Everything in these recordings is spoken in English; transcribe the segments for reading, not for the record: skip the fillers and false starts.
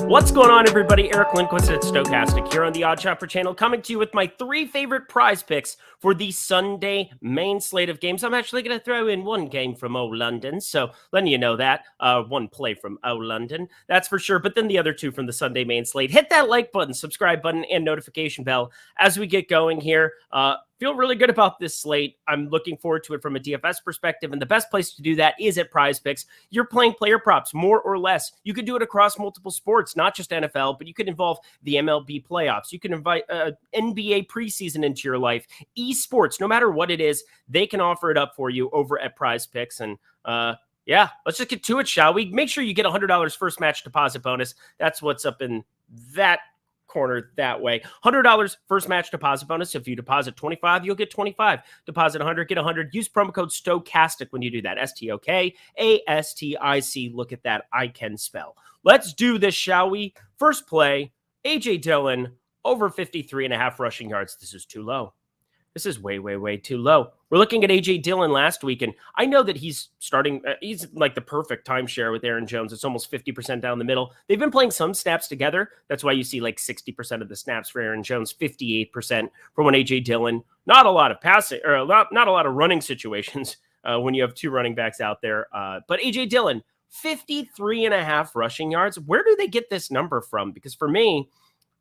What's going on, everybody? Eric Lindquist at Stokastic here on the Odd Shopper channel, coming to you with my 3 favorite prize picks for the Sunday main slate of games. I'm actually going to throw in one game from O London, so letting you know that. One play from O London, that's for sure, but then the other 2 from the Sunday main slate. Hit that like button, subscribe button, and notification bell as we get going here. Feel really good about this slate. I'm looking forward to it from a DFS perspective, and the best place to do that is at Prize Picks. You're playing player props, more or less. You could do it across multiple sports, not just NFL, but you could involve the MLB playoffs. You can invite NBA preseason into your life. Esports, no matter what it is, they can offer it up for you over at Prize Picks. And yeah, let's just get to it, shall we? Make sure you get $100 first match deposit bonus. That's what's up in that corner that way. $100 first match deposit bonus. If you deposit 25, you'll get 25. Deposit 100, get 100. Use promo code Stokastic when you do that. Stokastic. Look at that. I can spell. Let's do this, shall we? First play, AJ Dillon over 53.5 rushing yards. This is too low. This is way, way, way too low. We're looking at A.J. Dillon last week, and I know that he's starting, he's like the perfect timeshare with Aaron Jones. It's almost 50% down the middle. They've been playing some snaps together. That's why you see like 60% of the snaps for Aaron Jones, 58% for one A.J. Dillon. Not a lot of passing, or not a lot of running situations when you have 2 running backs out there. But A.J. Dillon, 53.5 rushing yards. Where do they get this number from? Because for me,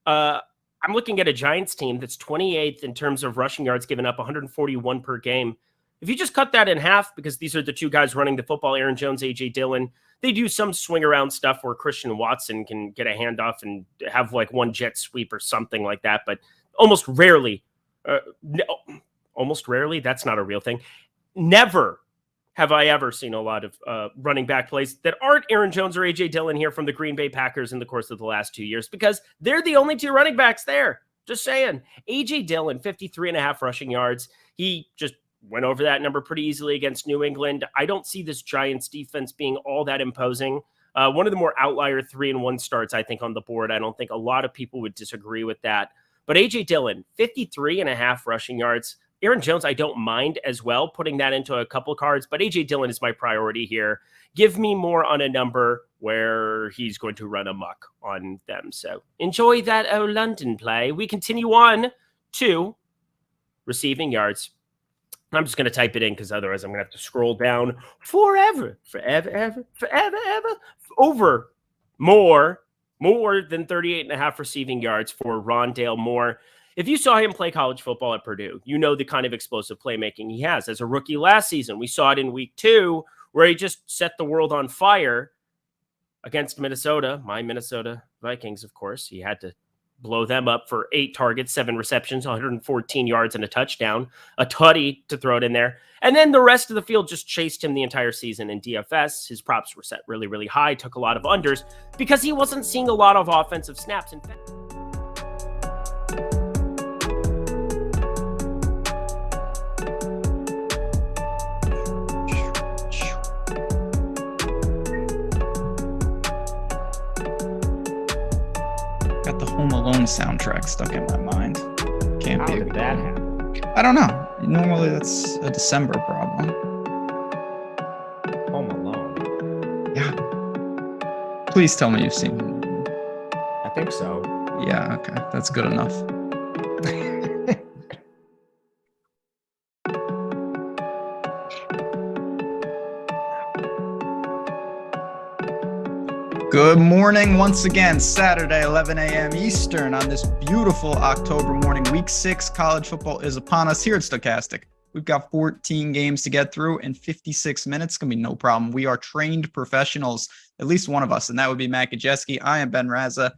I'm looking at a Giants team that's 28th in terms of rushing yards given up, 141 per game. If you just cut that in half, because these are the 2 guys running the football, Aaron Jones, A.J. Dillon, they do some swing around stuff where Christian Watson can get a handoff and have like one jet sweep or something like that. But almost rarely, that's not a real thing. Never have I ever seen a lot of running back plays that aren't Aaron Jones or A.J. Dillon here from the Green Bay Packers in the course of the last 2 years, because they're the only 2 running backs there. Just saying. A.J. Dillon, 53.5 rushing yards. He just went over that number pretty easily against New England. I don't see this Giants defense being all that imposing. One of the more outlier 3-1 starts, I think, on the board. I don't think a lot of people would disagree with that. But A.J. Dillon, 53.5 rushing yards. Aaron Jones, I don't mind as well putting that into a couple cards, but A.J. Dillon is my priority here. Give me more on a number where he's going to run amok on them. So enjoy that O London play. We continue on to receiving yards. I'm just going to type it in because otherwise I'm going to have to scroll down forever, over more than 38.5 receiving yards for Rondale Moore. If you saw him play college football at Purdue, you know the kind of explosive playmaking he has. As a rookie last season, we saw it in week 2 where he just set the world on fire against Minnesota, my Minnesota Vikings, of course. He had to blow them up for 8 targets, 7 receptions, 114 yards, and a touchdown, a tutty to throw it in there. And then the rest of the field just chased him the entire season in DFS. His props were set really, really high, took a lot of unders because he wasn't seeing a lot of offensive snaps. In fact, Home Alone soundtrack stuck in my mind. Can't How be. did that happen? I don't know. Normally that's a December problem. Home Alone. Yeah. Please tell me you've seen it. I think so. Yeah, okay. That's good enough. Good morning once again, Saturday, 11 a.m. Eastern on this beautiful October morning. Week 6 college football is upon us here at Stokastic. We've got 14 games to get through in 56 minutes. It's going to be no problem. We are trained professionals, at least one of us, and that would be Matt Gajewski. I am Ben Rasa.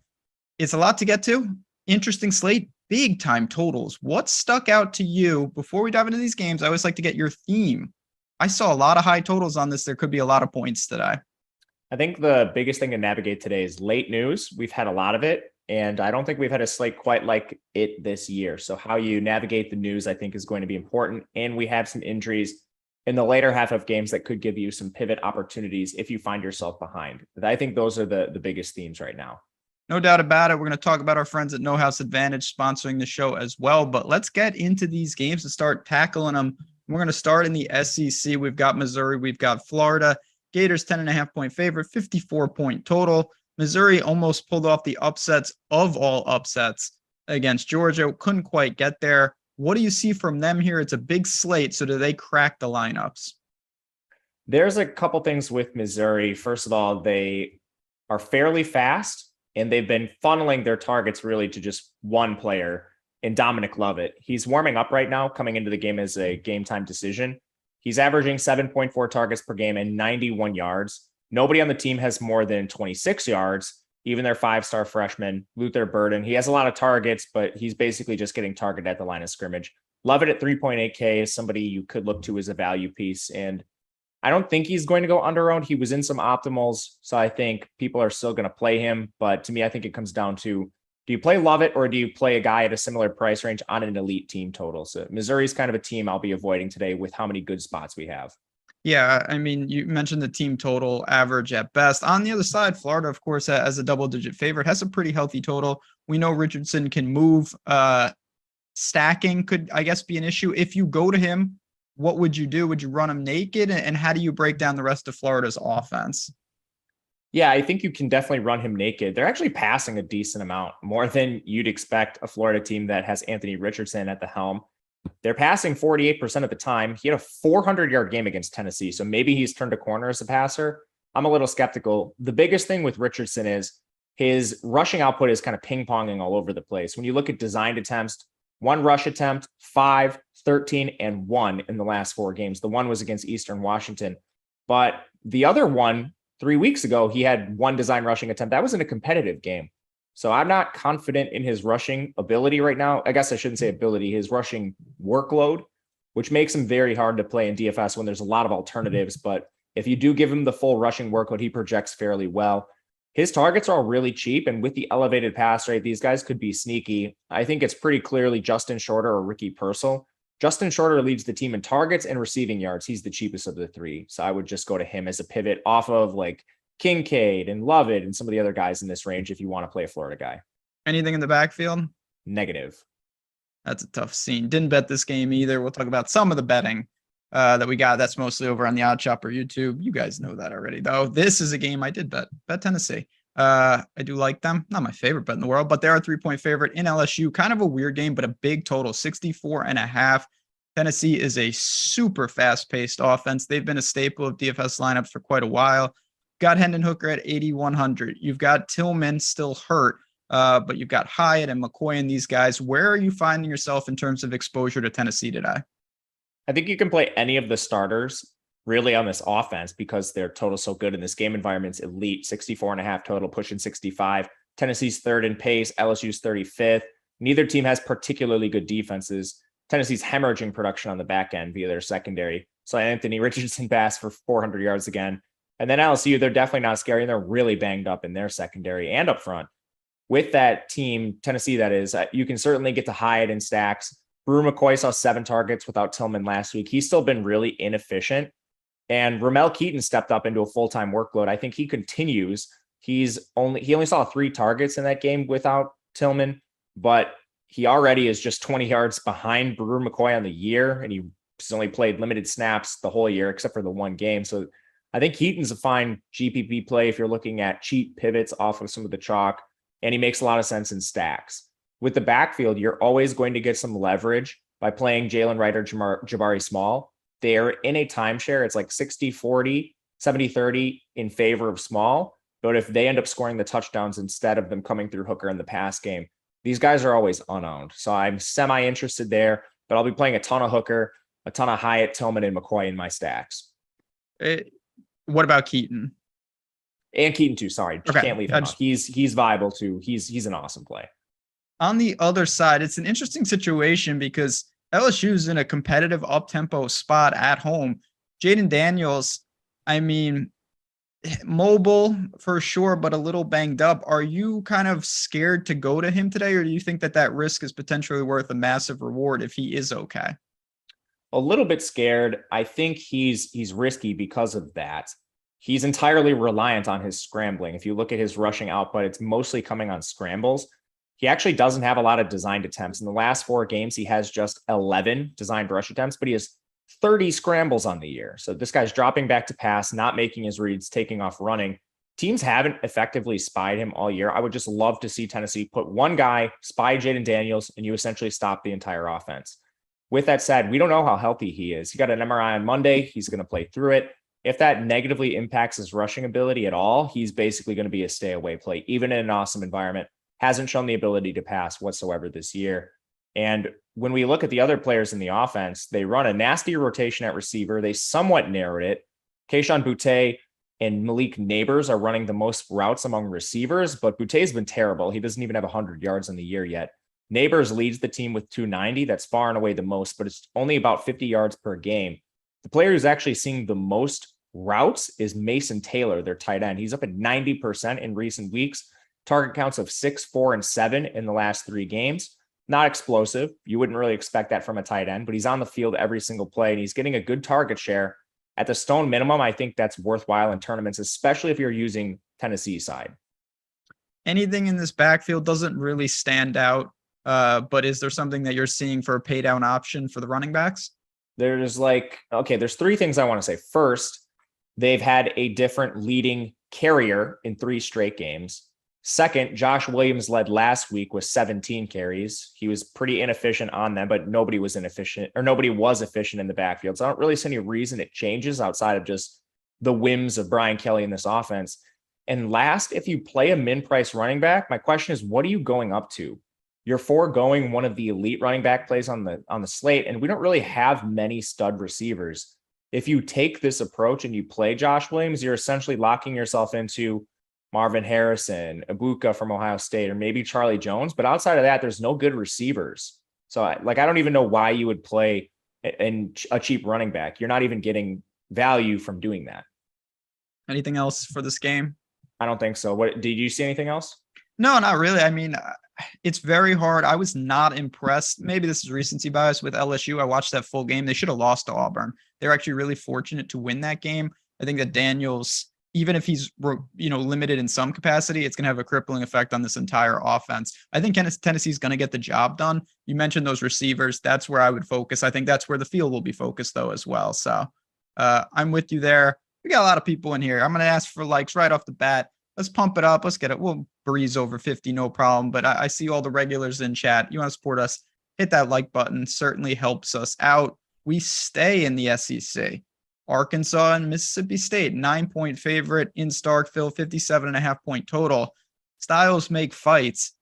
It's a lot to get to. Interesting slate, big time totals. What stuck out to you before we dive into these games? I always like to get your theme. I saw a lot of high totals on this. There could be a lot of points today. I think the biggest thing to navigate today is late news. We've had a lot of it, and I don't think we've had a slate quite like it this year. So how you navigate the news, I think, is going to be important. And we have some injuries in the later half of games that could give you some pivot opportunities if you find yourself behind. But I think those are the biggest themes right now. No doubt about it. We're going to talk about our friends at No House Advantage sponsoring the show as well. But let's get into these games and start tackling them. We're going to start in the SEC. We've got Missouri. We've got Florida. Gators 10.5 point favorite, 54 point total. Missouri almost pulled off the upsets of all upsets against Georgia. Couldn't quite get there. What do you see from them here? It's a big slate. So do they crack the lineups? There's a couple things with Missouri. First of all, they are fairly fast, and they've been funneling their targets really to just one player in Dominic Lovett. He's warming up right now, coming into the game as a game time decision. He's averaging 7.4 targets per game and 91 yards. Nobody on the team has more than 26 yards, even their 5-star freshman, Luther Burden. He has a lot of targets, but he's basically just getting targeted at the line of scrimmage. Lovett at 3.8K is somebody you could look to as a value piece. And I don't think he's going to go under-owned. He was in some optimals, so I think people are still going to play him. But to me, I think it comes down to, do you play Lovett or do you play a guy at a similar price range on an elite team total? So Missouri's kind of a team I'll be avoiding today with how many good spots we have. Yeah, I mean, you mentioned the team total average at best. On the other side, Florida, of course, as a double-digit favorite, has a pretty healthy total. We know Richardson can move. Stacking could, I guess, be an issue. If you go to him, what would you do? Would you run him naked? And how do you break down the rest of Florida's offense? Yeah, I think you can definitely run him naked. They're actually passing a decent amount, more than you'd expect a Florida team that has Anthony Richardson at the helm. They're passing 48% of the time. He had a 400-yard game against Tennessee, so maybe he's turned a corner as a passer. I'm a little skeptical. The biggest thing with Richardson is his rushing output is kind of ping-ponging all over the place. When you look at designed attempts, 1 rush attempt, 5, 13, and 1 in the last 4 games. The one was against Eastern Washington. But the other one, 3 weeks ago, he had 1 design rushing attempt. That was in a competitive game. So I'm not confident in his rushing ability right now. I guess I shouldn't say ability, his rushing workload, which makes him very hard to play in DFS when there's a lot of alternatives. But if you do give him the full rushing workload, he projects fairly well. His targets are all really cheap. And with the elevated pass rate, these guys could be sneaky. I think it's pretty clearly Justin Shorter or Ricky Purcell. Justin Shorter leads the team in targets and receiving yards. He's the cheapest of the 3. So I would just go to him as a pivot off of like Kincaid and Lovett and some of the other guys in this range if you want to play a Florida guy. Anything in the backfield? Negative. That's a tough scene. Didn't bet this game either. We'll talk about some of the betting that we got. That's mostly over on the Odd Shop or YouTube. You guys know that already, though. This is a game I did bet Tennessee. I do like them. Not my favorite bet in the world, but they're a 3-point favorite in LSU. Kind of a weird game, but a big total, 64.5. Tennessee is a super fast-paced offense. They've been a staple of DFS lineups for quite a while. Got Hendon Hooker at 8,100. You've got Tillman still hurt, but you've got Hyatt and McCoy and these guys. Where are you finding yourself in terms of exposure to Tennessee today? I think you can play any of the starters really on this offense because their total's so good in this game environment's elite. 64.5 total, pushing 65. Tennessee's 3rd in pace. LSU's 35th. Neither team has particularly good defenses. Tennessee's hemorrhaging production on the back end via their secondary. So Anthony Richardson passed for 400 yards again. And then LSU, they're definitely not scary, and they're really banged up in their secondary and up front. With that team, Tennessee, that is, you can certainly get to Hyatt in stacks. Brew McCoy saw 7 targets without Tillman last week. He's still been really inefficient. And Ramel Keaton stepped up into a full-time workload. I think he continues. He only saw 3 targets in that game without Tillman, but he already is just 20 yards behind Brew McCoy on the year, and he's only played limited snaps the whole year except for the 1 game. So I think Keaton's a fine GPP play if you're looking at cheap pivots off of some of the chalk, and he makes a lot of sense in stacks. With the backfield, you're always going to get some leverage by playing Jalen Wright or Jabari Small. They're in a timeshare. It's like 60-40, 70-30 in favor of Small. But if they end up scoring the touchdowns instead of them coming through Hooker in the pass game, these guys are always unowned. So I'm semi-interested there, but I'll be playing a ton of Hooker, a ton of Hyatt, Tillman, and McCoy in my stacks. What about Keaton? And Keaton too, sorry. Okay. Can't leave him out. He's viable too. He's an awesome play. On the other side, it's an interesting situation because LSU's in a competitive up-tempo spot at home. Jaden Daniels, I mean, mobile for sure, but a little banged up. Are you kind of scared to go to him today, or do you think that risk is potentially worth a massive reward if he is okay? A little bit scared. I think he's risky because of that. He's entirely reliant on his scrambling. If you look at his rushing output, it's mostly coming on scrambles. He actually doesn't have a lot of designed attempts. In the last 4 games, he has just 11 designed rush attempts, but he has 30 scrambles on the year. So this guy's dropping back to pass, not making his reads, taking off running. teams haven't effectively spied him all year. I would just love to see Tennessee put one guy, spy Jaden Daniels, and you essentially stop the entire offense. With that said, we don't know how healthy he is. He got an MRI on Monday. He's going to play through it. If that negatively impacts his rushing ability at all, he's basically going to be a stay away play, even in an awesome environment. Hasn't shown the ability to pass whatsoever this year. And when we look at the other players in the offense, they run a nasty rotation at receiver. They somewhat narrowed it. Kayshon Boutte and Malik Neighbors are running the most routes among receivers, but Boutte's been terrible. He doesn't even have 100 yards in the year yet. Neighbors leads the team with 290. That's far and away the most, but it's only about 50 yards per game. The player who's actually seeing the most routes is Mason Taylor, their tight end. He's up at 90% in recent weeks. Target counts of 6, 4, and 7 in the last 3 games. Not explosive. You wouldn't really expect that from a tight end, but he's on the field every single play, and he's getting a good target share. At the stone minimum, I think that's worthwhile in tournaments, especially if you're using Tennessee side. Anything in this backfield doesn't really stand out, but is there something that you're seeing for a pay down option for the running backs? There's 3 things I want to say. First, they've had a different leading carrier in 3 straight games. Second, Josh Williams led last week with 17 carries. He was pretty inefficient on them, but nobody was efficient in the backfield. So I don't really see any reason it changes outside of just the whims of Brian Kelly in this offense. And last, if you play a min-price running back, my question is, what are you going up to? You're foregoing one of the elite running back plays on the slate, and we don't really have many stud receivers. If you take this approach and you play Josh Williams, you're essentially locking yourself into Marvin Harrison, Ibuka from Ohio State, or maybe Charlie Jones. But outside of that, there's no good receivers. So I don't even know why you would play a cheap running back. You're not even getting value from doing that. Anything else for this game? I don't think so. What did you see anything else? No, not really. I mean, it's very hard. I was not impressed. Maybe this is recency bias with LSU. I watched that full game. They should have lost to Auburn. They're actually really fortunate to win that game. I think that Daniels, even if he's limited in some capacity, it's going to have a crippling effect on this entire offense. I think Tennessee's going to get the job done. You mentioned those receivers. That's where I would focus. I think that's where the field will be focused, though, as well. So I'm with you there. We got a lot of people in here. I'm going to ask for likes right off the bat. Let's pump it up. Let's get it. We'll breeze over 50, no problem. But I see all the regulars in chat. You want to support us, hit that like button. Certainly helps us out. We stay in the SEC. Arkansas and Mississippi State, 9-point favorite in Starkville, 57.5-point total. Styles make fights.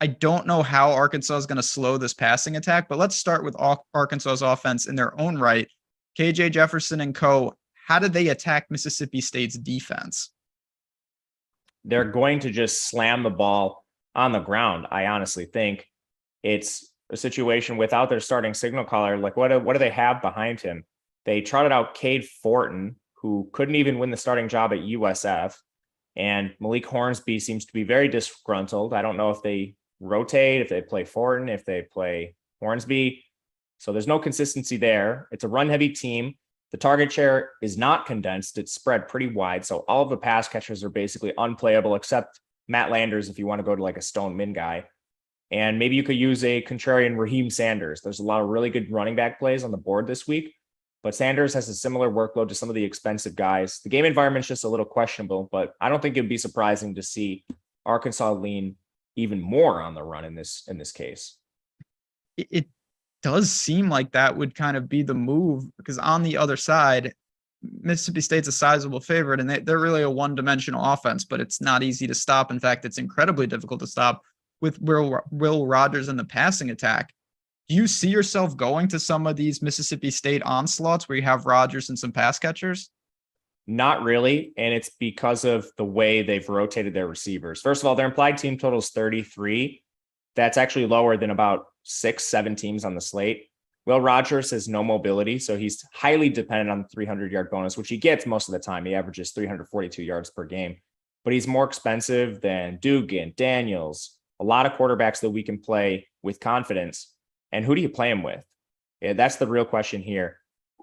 I don't know how Arkansas is going to slow this passing attack, but let's start with Arkansas's offense in their own right. KJ Jefferson and co. How did they attack Mississippi State's defense? They're going to just slam the ball on the ground. I honestly think it's a situation without their starting signal caller. Like, what do they have behind him? They trotted out Cade Fortin, who couldn't even win the starting job at USF. And Malik Hornsby seems to be very disgruntled. I don't know if they rotate, if they play Fortin, if they play Hornsby. So there's no consistency there. It's a run-heavy team. The target share is not condensed. It's spread pretty wide. So all of the pass catchers are basically unplayable, except Matt Landers if you want to go to like a stone min guy. And maybe you could use a contrarian Raheem Sanders. There's a lot of really good running back plays on the board this week. But Sanders has a similar workload to some of the expensive guys. The game environment's just a little questionable, but I don't think it'd be surprising to see Arkansas lean even more on the run in this case. It does seem like that would kind of be the move, because on the other side, Mississippi State's a sizable favorite, and they're really a one-dimensional offense, but it's not easy to stop. In fact, it's incredibly difficult to stop with Will Rogers in the passing attack. Do you see yourself going to some of these Mississippi State onslaughts where you have Rogers and some pass catchers? Not really, and it's because of the way they've rotated their receivers. First of all, their implied team total is 33. That's actually lower than about 6-7 teams on the slate. Will Rogers has no mobility, so he's highly dependent on the 300-yard bonus, which he gets most of the time. He averages 342 yards per game. But he's more expensive than Dugan, Daniels, a lot of quarterbacks that we can play with confidence. And who do you play him with? Yeah, that's the real question here.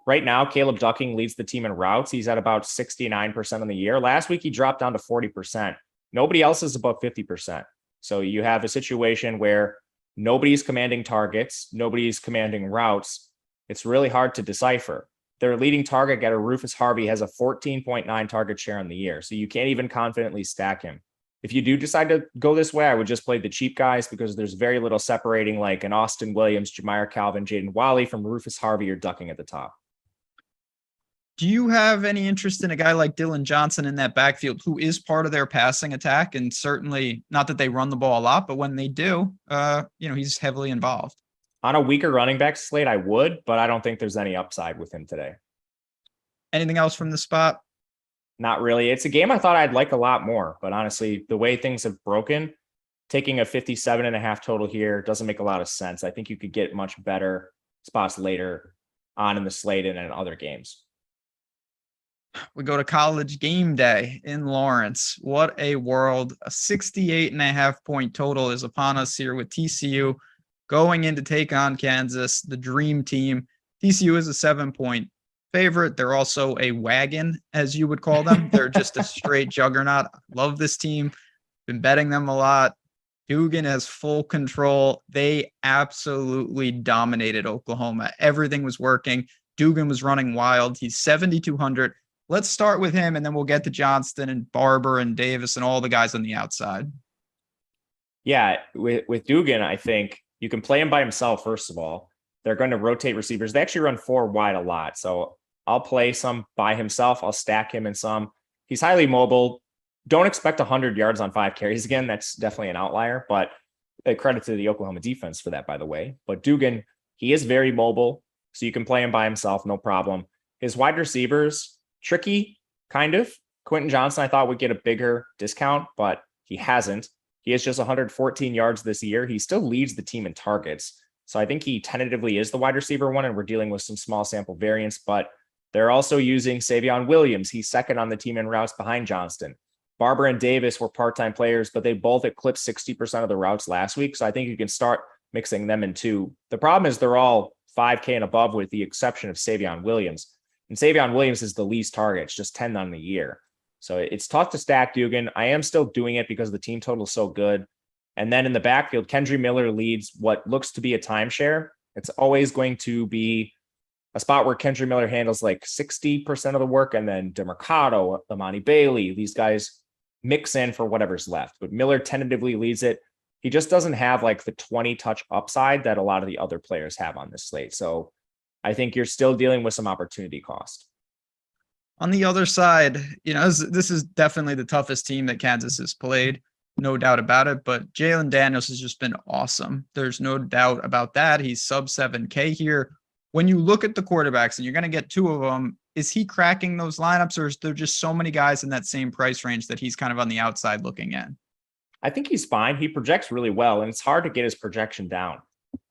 Right now, Caleb Ducking leads the team in routes. He's at about 69% on the year. Last week, he dropped down to 40%. Nobody else is above 50%. So you have a situation where nobody's commanding targets, nobody's commanding routes. It's really hard to decipher. their leading target getter, Rufus Harvey, has a 14.9 target share on the year. So you can't even confidently stack him. If you do decide to go this way, I would just play the cheap guys because there's very little separating, like an Austin Williams, Jameer Calvin, Jaden Wally from Rufus Harvey or ducking at the top. Do you have any interest in a guy like Dillon Johnson in that backfield who is part of their passing attack? And certainly not that they run the ball a lot, but when they do, he's heavily involved. On a weaker running back slate, I would, but I don't think there's any upside with him today. Anything else from the spot? Not really. It's a game I thought I'd like a lot more, but honestly, the way things have broken, taking a 57.5 total here doesn't make a lot of sense. I think you could get much better spots later on in the slate and in other games. We go to College Game Day in Lawrence. What a world. A 68.5 point total is upon us here with TCU going in to take on Kansas, the dream team. TCU is a 7-point favorite. They're also a wagon, as you would call them. They're just a straight juggernaut. Love this team. Been betting them a lot. Dugan has full control. They absolutely dominated Oklahoma. Everything was working. Dugan was running wild. He's 7,200. Let's start with him, and then we'll get to Johnston and Barber and Davis and all the guys on the outside. Yeah, with Dugan, I think you can play him by himself, first of all. They're going to rotate receivers. They actually run 4 wide a lot, so I'll play some by himself. I'll stack him in some. He's highly mobile. Don't expect 100 yards on 5 carries again. That's definitely an outlier, but credit to the Oklahoma defense for that, by the way. But Dugan, he is very mobile, so you can play him by himself, no problem. His wide receivers, tricky, kind of. Quentin Johnson, I thought, would get a bigger discount, but he hasn't. He has just 114 yards this year. He still leads the team in targets. So I think he tentatively is the wide receiver one, and we're dealing with some small sample variance, but they're also using Savion Williams. He's second on the team in routes behind Johnston. Barber and Davis were part-time players, but they both eclipsed 60% of the routes last week. So I think you can start mixing them in too. The problem is they're all 5K and above with the exception of Savion Williams. And Savion Williams is the least target. It's just 10 on the year. So it's tough to stack Dugan. I am still doing it because the team total is so good. And then in the backfield, Kendry Miller leads what looks to be a timeshare. It's always going to be a spot where Kendry Miller handles like 60% of the work. And then DeMarcado, Amani Bailey, these guys mix in for whatever's left. But Miller tentatively leads it. He just doesn't have like the 20 touch upside that a lot of the other players have on this slate. So I think you're still dealing with some opportunity cost. On the other side, this is definitely the toughest team that Kansas has played. No doubt about it. But Jalen Daniels has just been awesome. There's no doubt about that. He's sub 7K here. When you look at the quarterbacks, and you're going to get 2 of them, is he cracking those lineups, or is there just so many guys in that same price range that he's kind of on the outside looking in? I think he's fine. He projects really well, and it's hard to get his projection down.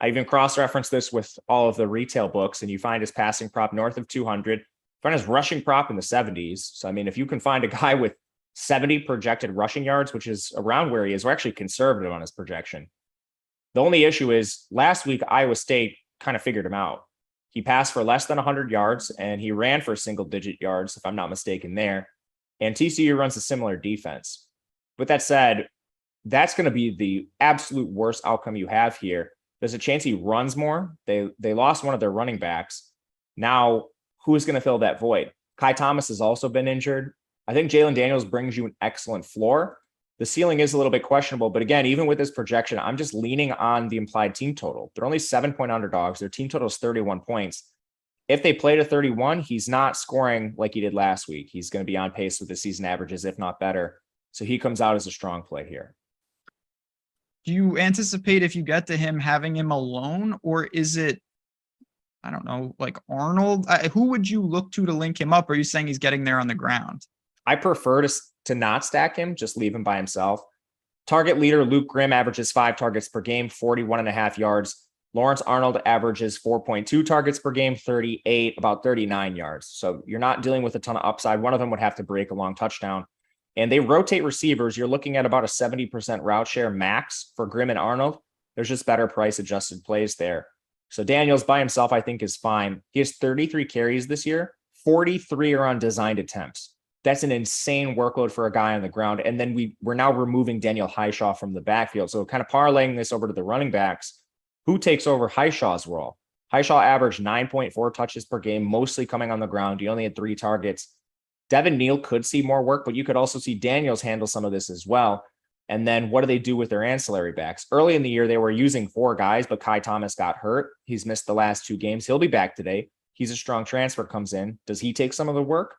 I even cross-referenced this with all of the retail books, and you find his passing prop north of 200, find his rushing prop in the 70s. So, I mean, if you can find a guy with 70 projected rushing yards, which is around where he is, we're actually conservative on his projection. The only issue is last week, Iowa State kind of figured him out. He passed for less than 100 yards, and he ran for single-digit yards, if I'm not mistaken there. And TCU runs a similar defense. With that said, that's going to be the absolute worst outcome you have here. There's a chance he runs more. They lost one of their running backs. Now, who is going to fill that void? Kai Thomas has also been injured. I think Jalen Daniels brings you an excellent floor. The ceiling is a little bit questionable, but again, even with this projection, I'm just leaning on the implied team total. They're only 7-point underdogs. Their team total is 31 points. If they play to 31, he's not scoring like he did last week. He's going to be on pace with the season averages, if not better. So he comes out as a strong play here. Do you anticipate, if you get to him, having him alone, or is it, I don't know, like Arnold? Who would you look to link him up? Or are you saying he's getting there on the ground? I prefer to not stack him, just leave him by himself. Target leader Luke Grimm averages 5 targets per game, 41.5 yards. Lawrence Arnold averages 4.2 targets per game, 38, about 39 yards. So you're not dealing with a ton of upside. One of them would have to break a long touchdown. And they rotate receivers. You're looking at about a 70% route share max for Grimm and Arnold. There's just better price adjusted plays there. So Daniels by himself, I think, is fine. He has 33 carries this year. 43 are on designed attempts. That's an insane workload for a guy on the ground. And then we're now removing Daniel Highshaw from the backfield. So kind of parlaying this over to the running backs. Who takes over Highshaw's role? Highshaw averaged 9.4 touches per game, mostly coming on the ground. He only had 3 targets. Devin Neal could see more work, but you could also see Daniels handle some of this as well. And then what do they do with their ancillary backs? Early in the year, they were using 4 guys, but Kai Thomas got hurt. He's missed the last 2 games. He'll be back today. He's a strong transfer, comes in. Does he take some of the work?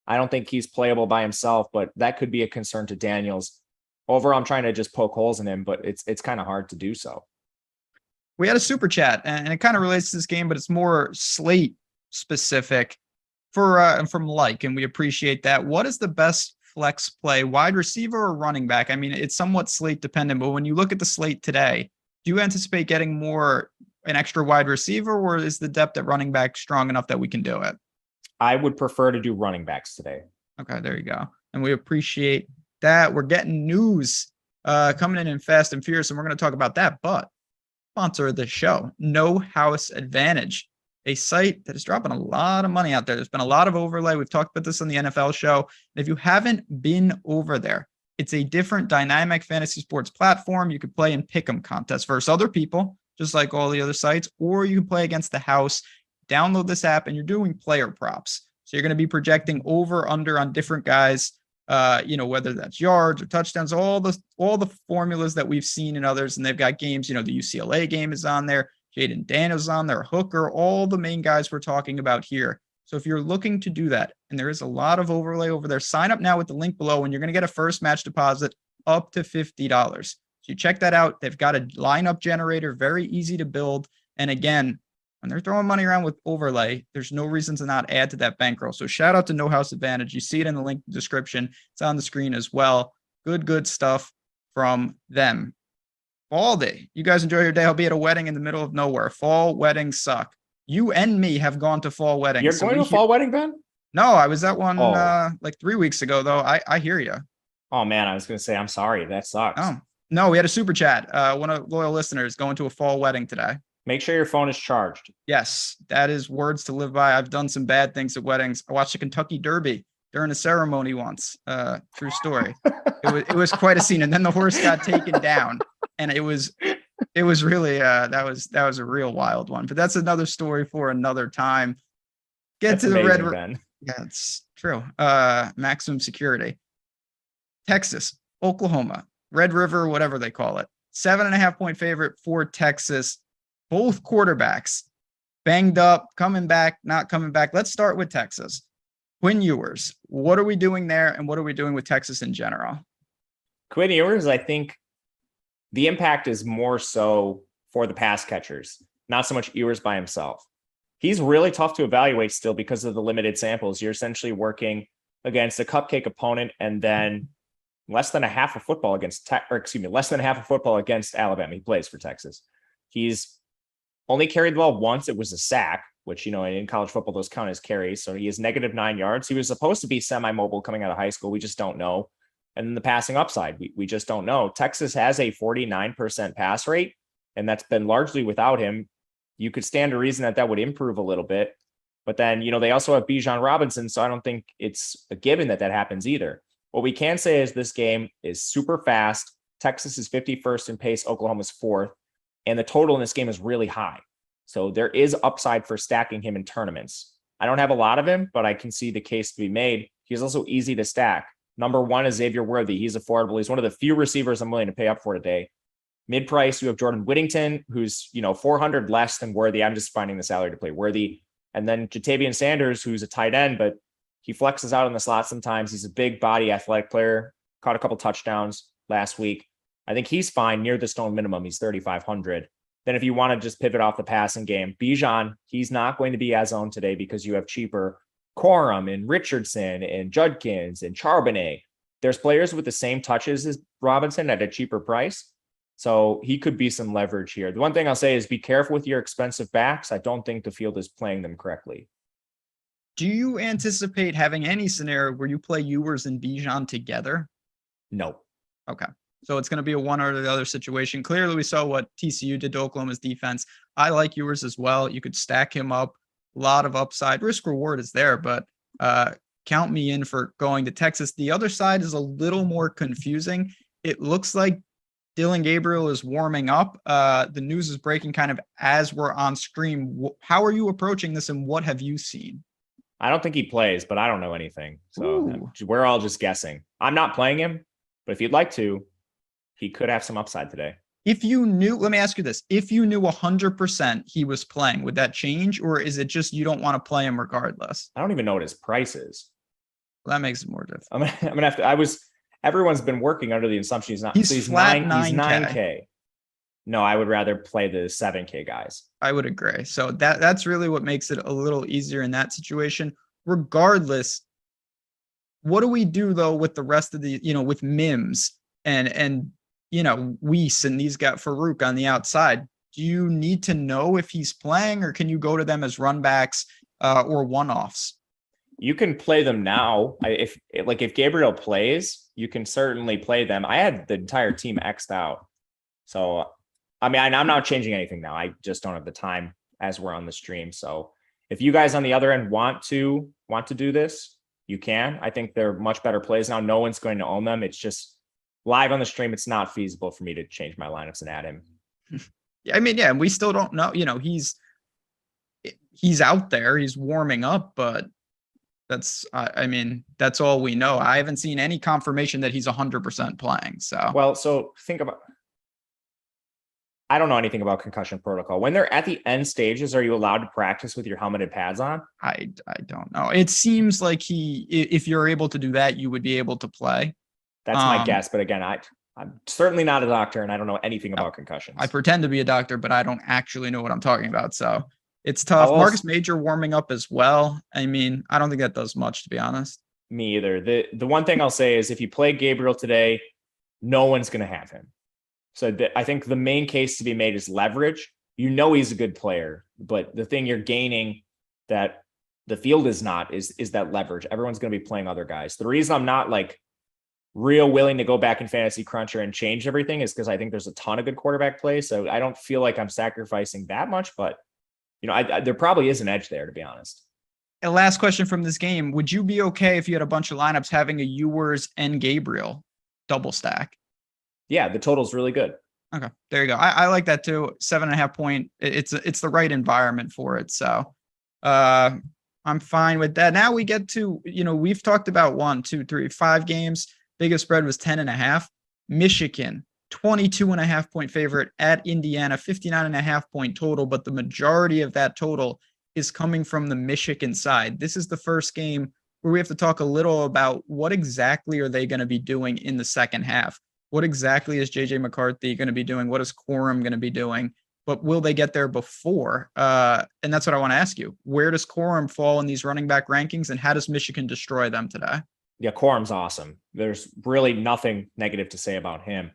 I don't think he's playable by himself, but that could be a concern to Daniels. Overall, I'm trying to just poke holes in him, but it's kind of hard to do so. We had a super chat, and it kind of relates to this game, but it's more slate specific from Like, and we appreciate that. What is the best flex play, wide receiver or running back? I mean, it's somewhat slate dependent, but when you look at the slate today, do you anticipate getting an extra wide receiver, or is the depth at running back strong enough that we can do it? I would prefer to do running backs today. Okay, there you go. And we appreciate that. We're getting news coming in fast and furious, and we're going to talk about that. But sponsor of the show, No House Advantage, a site that is dropping a lot of money out there. There's been a lot of overlay. We've talked about this on the NFL show. And if you haven't been over there, it's a different dynamic fantasy sports platform. You could play in pick'em contests versus other people, just like all the other sites, or you can play against the house. Download this app and you're doing player props. So you're going to be projecting over, under on different guys, whether that's yards or touchdowns, all the formulas that we've seen in others. And they've got games, the UCLA game is on there. Jaden Daniels on there, Hooker, all the main guys we're talking about here. So if you're looking to do that, and there is a lot of overlay over there, sign up now with the link below, and you're going to get a first match deposit up to $50. So you check that out. They've got a lineup generator, very easy to build. And again, when they're throwing money around with overlay, there's no reason to not add to that bankroll. So shout out to No House Advantage. You see it in the link description. It's on the screen as well. Good stuff from them. Fall day. You guys enjoy your day. I'll be at a wedding in the middle of nowhere. Fall weddings suck. You and me have gone to fall weddings. You're going to a fall wedding, Ben? No, I was at one like 3 weeks ago, though. I hear you. Oh, man, I was going to say, I'm sorry. That sucks. Oh, no, we had a super chat. One of loyal listeners going to a fall wedding today. Make sure your phone is charged. Yes, that is words to live by. I've done some bad things at weddings. I watched the Kentucky Derby during a ceremony once. True story. It was quite a scene. And then the horse got taken down, and it was really that was a real wild one. But that's another story for another time. That's to the amazing, Red. Ben. Yeah, it's true. Maximum security. Texas, Oklahoma, Red River, whatever they call it. 7.5-point favorite for Texas. Both quarterbacks banged up, coming back, not coming back. Let's start with Texas. Quinn Ewers, what are we doing there, and what are we doing with Texas in general? Quinn Ewers, I think the impact is more so for the pass catchers, not so much Ewers by himself. He's really tough to evaluate still because of the limited samples. You're essentially working against a cupcake opponent and then less than a half of football against Alabama. He plays for Texas. He's only carried the ball once. It was a sack, which, in college football, those count as carries. So he is -9 yards. He was supposed to be semi-mobile coming out of high school. We just don't know. And then the passing upside, we just don't know. Texas has a 49% pass rate, and that's been largely without him. You could stand to reason that would improve a little bit. But then, they also have Bijan Robinson, so I don't think it's a given that happens either. What we can say is this game is super fast. Texas is 51st in pace. Oklahoma's 4th. And the total in this game is really high. So there is upside for stacking him in tournaments. I don't have a lot of him, but I can see the case to be made. He's also easy to stack. Number 1 is Xavier Worthy. He's affordable. He's one of the few receivers I'm willing to pay up for today. Mid-price, you have Jordan Whittington, who's, $400 less than Worthy. I'm just finding the salary to play Worthy. And then Jatavian Sanders, who's a tight end, but he flexes out in the slot sometimes. He's a big body athletic player. Caught a couple touchdowns last week. I think he's fine near the stone minimum. He's 3,500. Then if you want to just pivot off the passing game, Bijan, he's not going to be as owned today because you have cheaper Corum and Richardson and Judkins and Charbonnet. There's players with the same touches as Robinson at a cheaper price. So he could be some leverage here. The one thing I'll say is be careful with your expensive backs. I don't think the field is playing them correctly. Do you anticipate having any scenario where you play Ewers and Bijan together? No. Okay. So it's going to be a one or the other situation. Clearly, we saw what TCU did to Oklahoma's defense. I like Ewers as well. You could stack him up. A lot of upside. Risk reward is there, but count me in for going to Texas. The other side is a little more confusing. It looks like Dillon Gabriel is warming up. The news is breaking kind of as we're on stream. How are you approaching this, and what have you seen? I don't think he plays, but I don't know anything. So we're all just guessing. I'm not playing him, but if you'd like to, he could have some upside today. If you knew, let me ask you this. If you knew 100% he was playing, would that change? Or is it just you don't want to play him regardless? I don't even know what his price is. Well, that makes it more difficult. I'm gonna have to, everyone's been working under the assumption he's not. He's flat 9K. He's 9K. No, I would rather play the 7K guys. I would agree. So that's really what makes it a little easier in that situation. Regardless, what do we do though with the rest of the, with Mims and Weiss and these got Farouk on the outside? Do you need to know if he's playing, or can you go to them as run backs or one-offs? You can play them now. If Gabriel plays, you can certainly play them. I had the entire team X'd out. So, I'm not changing anything now. I just don't have the time as we're on the stream. So if you guys on the other end want to do this, you can. I think they're much better plays now. No one's going to own them. It's just live on the stream. It's not feasible for me to change my lineups and add him. Yeah, we still don't know. He's out there. He's warming up, but that's all we know. I haven't seen any confirmation that he's 100% playing. So think about. I don't know anything about concussion protocol. When they're at the end stages, are you allowed to practice with your helmeted pads on? I don't know. It seems like if you're able to do that, you would be able to play. That's my guess. But again, I'm certainly not a doctor, and I don't know anything about concussions. I pretend to be a doctor, but I don't actually know what I'm talking about. So it's tough. Marcus Major warming up as well. I don't think that does much, to be honest. Me either. The one thing I'll say is if you play Gabriel today, no one's going to have him. So I think the main case to be made is leverage. He's a good player, but the thing you're gaining that the field is not is that leverage. Everyone's going to be playing other guys. The reason I'm not real willing to go back in Fantasy Cruncher and change everything is because I think there's a ton of good quarterback play. So I don't feel like I'm sacrificing that much, but there probably is an edge there, to be honest. A last question from this game. Would you be okay if you had a bunch of lineups having a Ewers and Gabriel double stack? Yeah, the total's really good. Okay, there you go. I like that too. 7.5 point. It's the right environment for it. So I'm fine with that. Now we get to, we've talked about 1, 2, 3, 5 games. Biggest spread was 10.5. Michigan, 22.5 point favorite at Indiana, 59.5 point total, but the majority of that total is coming from the Michigan side. This is the first game where we have to talk a little about what exactly are they going to be doing in the second half. What exactly is JJ McCarthy going to be doing? What is Corum going to be doing? But will they get there before? And that's what I want to ask you. Where does Corum fall in these running back rankings, and how does Michigan destroy them today? Yeah, Corum's awesome. There's really nothing negative to say about him.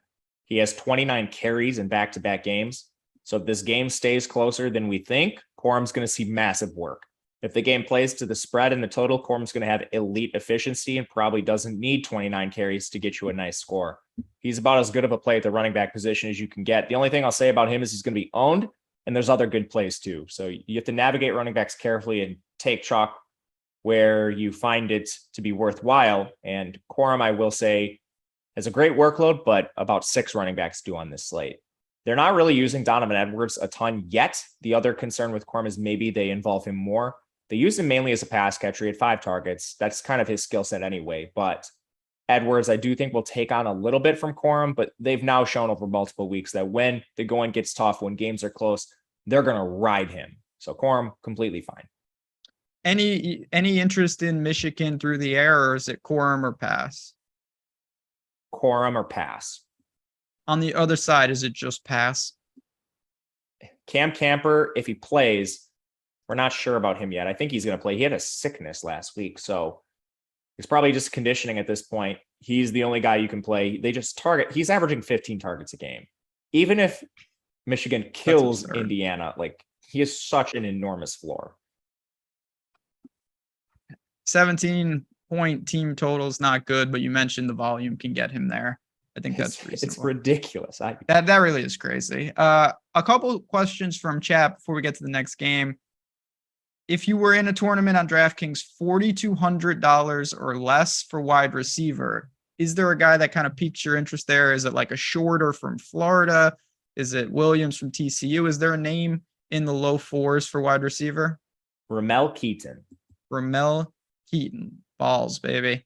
He has 29 carries in back-to-back games. So if this game stays closer than we think, Corum's going to see massive work. If the game plays to the spread and the total, Corum's going to have elite efficiency and probably doesn't need 29 carries to get you a nice score. He's about as good of a play at the running back position as you can get. The only thing I'll say about him is he's going to be owned, and there's other good plays too. So you have to navigate running backs carefully and take chalk where you find it to be worthwhile. And Corum, I will say, has a great workload, but about 6 running backs do on this slate. They're not really using Donovan Edwards a ton yet. The other concern with Corum is maybe they involve him more. They use him mainly as a pass catcher. He had 5 targets. That's kind of his skill set anyway. But Edwards, I do think, will take on a little bit from Corum, but they've now shown over multiple weeks that when the going gets tough, when games are close, they're going to ride him. So Corum, completely fine. Any interest in Michigan through the air, or is it Corum or pass? Corum or pass. On the other side, is it just pass? Cam Camper, if he plays, we're not sure about him yet. I think he's going to play. He had a sickness last week, so it's probably just conditioning at this point. He's the only guy you can play. They just target. He's averaging 15 targets a game. Even if Michigan kills Indiana, he has such an enormous floor. 17-point team total is not good, but you mentioned the volume can get him there. I think that's reasonable. It's ridiculous. That really is crazy. A couple questions from chat before we get to the next game. If you were in a tournament on DraftKings, $4,200 or less for wide receiver, Is there a guy that kind of piques your interest there? Is it like a Shorter from Florida? Is it Williams from TCU? Is there a name in the low 4s for wide receiver? Ramel Keaton. Ramel Keaton. Balls, baby.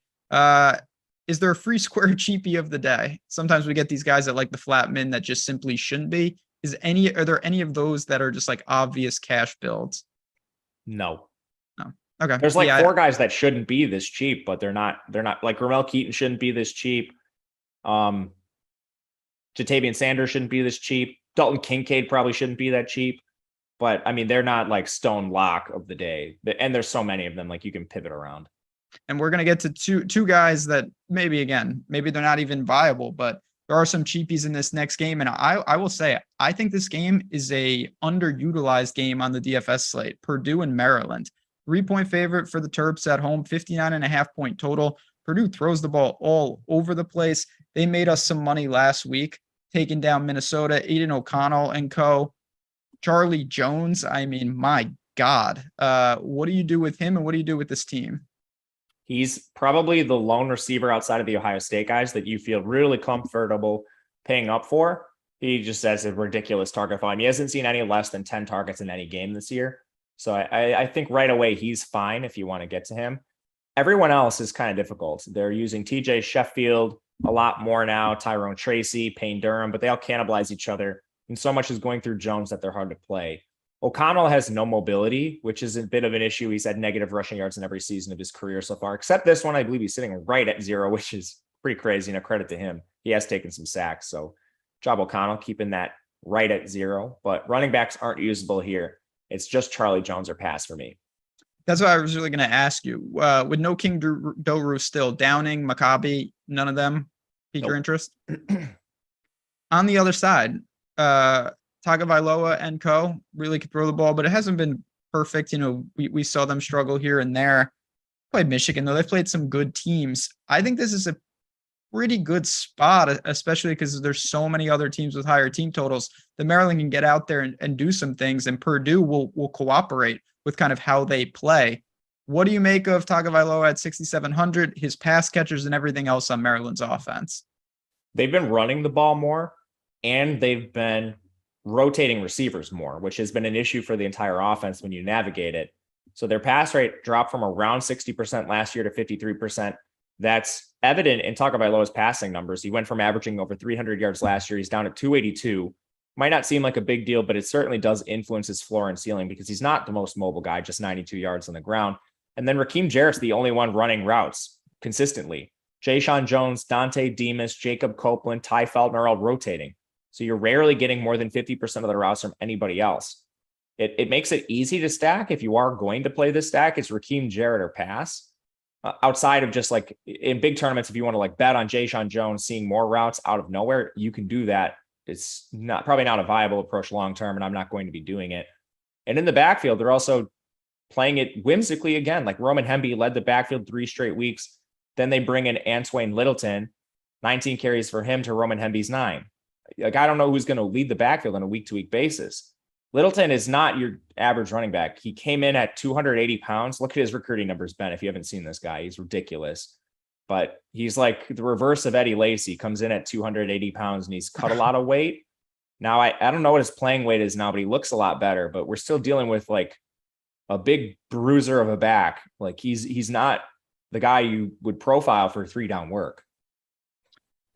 Is there a free square cheapie of the day? Sometimes we get these guys that like the flat min that just simply shouldn't be. Are there any of those that are just like obvious cash builds? No. Okay. There's like 4 guys that shouldn't be this cheap, but they're not like Ramel Keaton shouldn't be this cheap. Jatavian Sanders shouldn't be this cheap. Dalton Kincaid probably shouldn't be that cheap. But I mean, they're not like stone lock of the day. And there's so many of them, like you can pivot around. And we're going to get to two guys that maybe they're not even viable, but there are some cheapies in this next game. And I will say, I think this game is a underutilized game on the DFS slate. Purdue and Maryland. 3-point favorite for the Terps at home, 59.5 point total. Purdue throws the ball all over the place. They made us some money last week, taking down Minnesota, Aiden O'Connell and co. Charlie Jones, I mean, my God. What do you do with him and what do you do with this team? He's probably the lone receiver outside of the Ohio State guys that you feel really comfortable paying up for. He just has a ridiculous target volume. He hasn't seen any less than 10 targets in any game this year. So I think right away he's fine if you want to get to him. Everyone else is kind of difficult. They're using TJ Sheffield a lot more now, Tyrone Tracy, Payne Durham, but they all cannibalize each other. And so much is going through Jones that they're hard to play. O'Connell has no mobility, which is a bit of an issue. He's had negative rushing yards in every season of his career so far, except this one. I believe he's sitting right at 0, which is pretty crazy. And a credit to him. He has taken some sacks. So job O'Connell keeping that right at 0, but running backs aren't usable here. It's just Charlie Jones or pass for me. That's what I was really going to ask you. With no King Doru still, Downing, Maccabi, none of them pique your interest? On the other side, Tagovailoa and co. really could throw the ball, but it hasn't been perfect. You know, we saw them struggle here and there. Played Michigan, though. They've played some good teams. I think this is a pretty good spot, especially because there's so many other teams with higher team totals. The Maryland can get out there and do some things, and Purdue will cooperate with kind of how they play. What do you make of Tagovailoa at 6,700, his pass catchers and everything else on Maryland's offense? They've been running the ball more, and they've been rotating receivers more, which has been an issue for the entire offense when you navigate it. So their pass rate dropped from around 60% last year to 53%. That's evident in Tagovailoa's passing numbers. He went from averaging over 300 yards last year. He's down at 282. Might not seem like a big deal, but it certainly does influence his floor and ceiling because he's not the most mobile guy, just 92 yards on the ground. And then Raheem Jarrett's the only one running routes consistently. Jayshon Jones, Dante Demas, Jacob Copeland, Ty Felton are all rotating. So you're rarely getting more than 50% of the routes from anybody else. It makes it easy to stack. If you are going to play this stack, it's Raheem Jarrett or pass. Outside of just like in big tournaments, if you want to like bet on Jayshon Jones seeing more routes out of nowhere, you can do that. It's probably not a viable approach long-term, and I'm not going to be doing it. And in the backfield, they're also playing it whimsically again. Like Roman Hemby led the backfield 3 straight weeks. Then they bring in Antwain Littleton, 19 carries for him to Roman Hemby's 9. Like, I don't know who's going to lead the backfield on a week-to-week basis. Littleton is not your average running back. He came in at 280 pounds. Look at his recruiting numbers, Ben, if you haven't seen this guy. He's ridiculous. But he's like the reverse of Eddie Lacy. Comes in at 280 pounds, and he's cut a lot of weight. Now, I don't know what his playing weight is now, but he looks a lot better. But we're still dealing with like a big bruiser of a back. Like he's not the guy you would profile for 3-down work.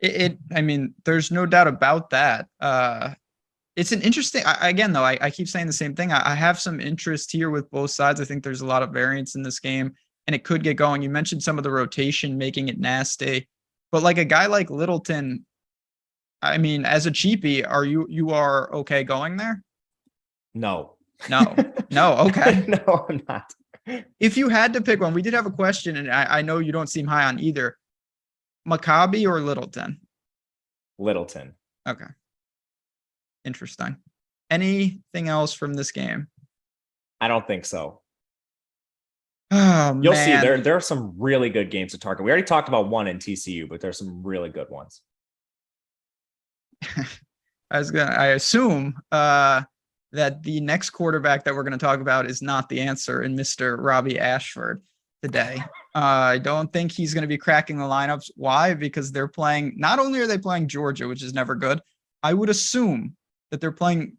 I mean, there's no doubt about that. It's an interesting, again, though, I keep saying the same thing. I have some interest here with both sides. I think there's a lot of variance in this game, and it could get going. You mentioned some of the rotation, making it nasty, but like a guy like Littleton, I mean, as a cheapie, you are okay going there? No. Okay. No, I'm not. If you had to pick one, we did have a question, and I know you don't seem high on either. Maccabi or Littleton? Littleton. Okay. Interesting. Anything else from this game? I don't think so. Oh, You'll man. see there are some really good games to target. We already talked about one in TCU, but there's some really good ones. I assume that the next quarterback that we're going to talk about is not the answer in Mr. Robbie Ashford. today. I don't think he's going to be cracking the lineups. Why? Because they're playing, not only are they playing Georgia, which is never good, I would assume that they're playing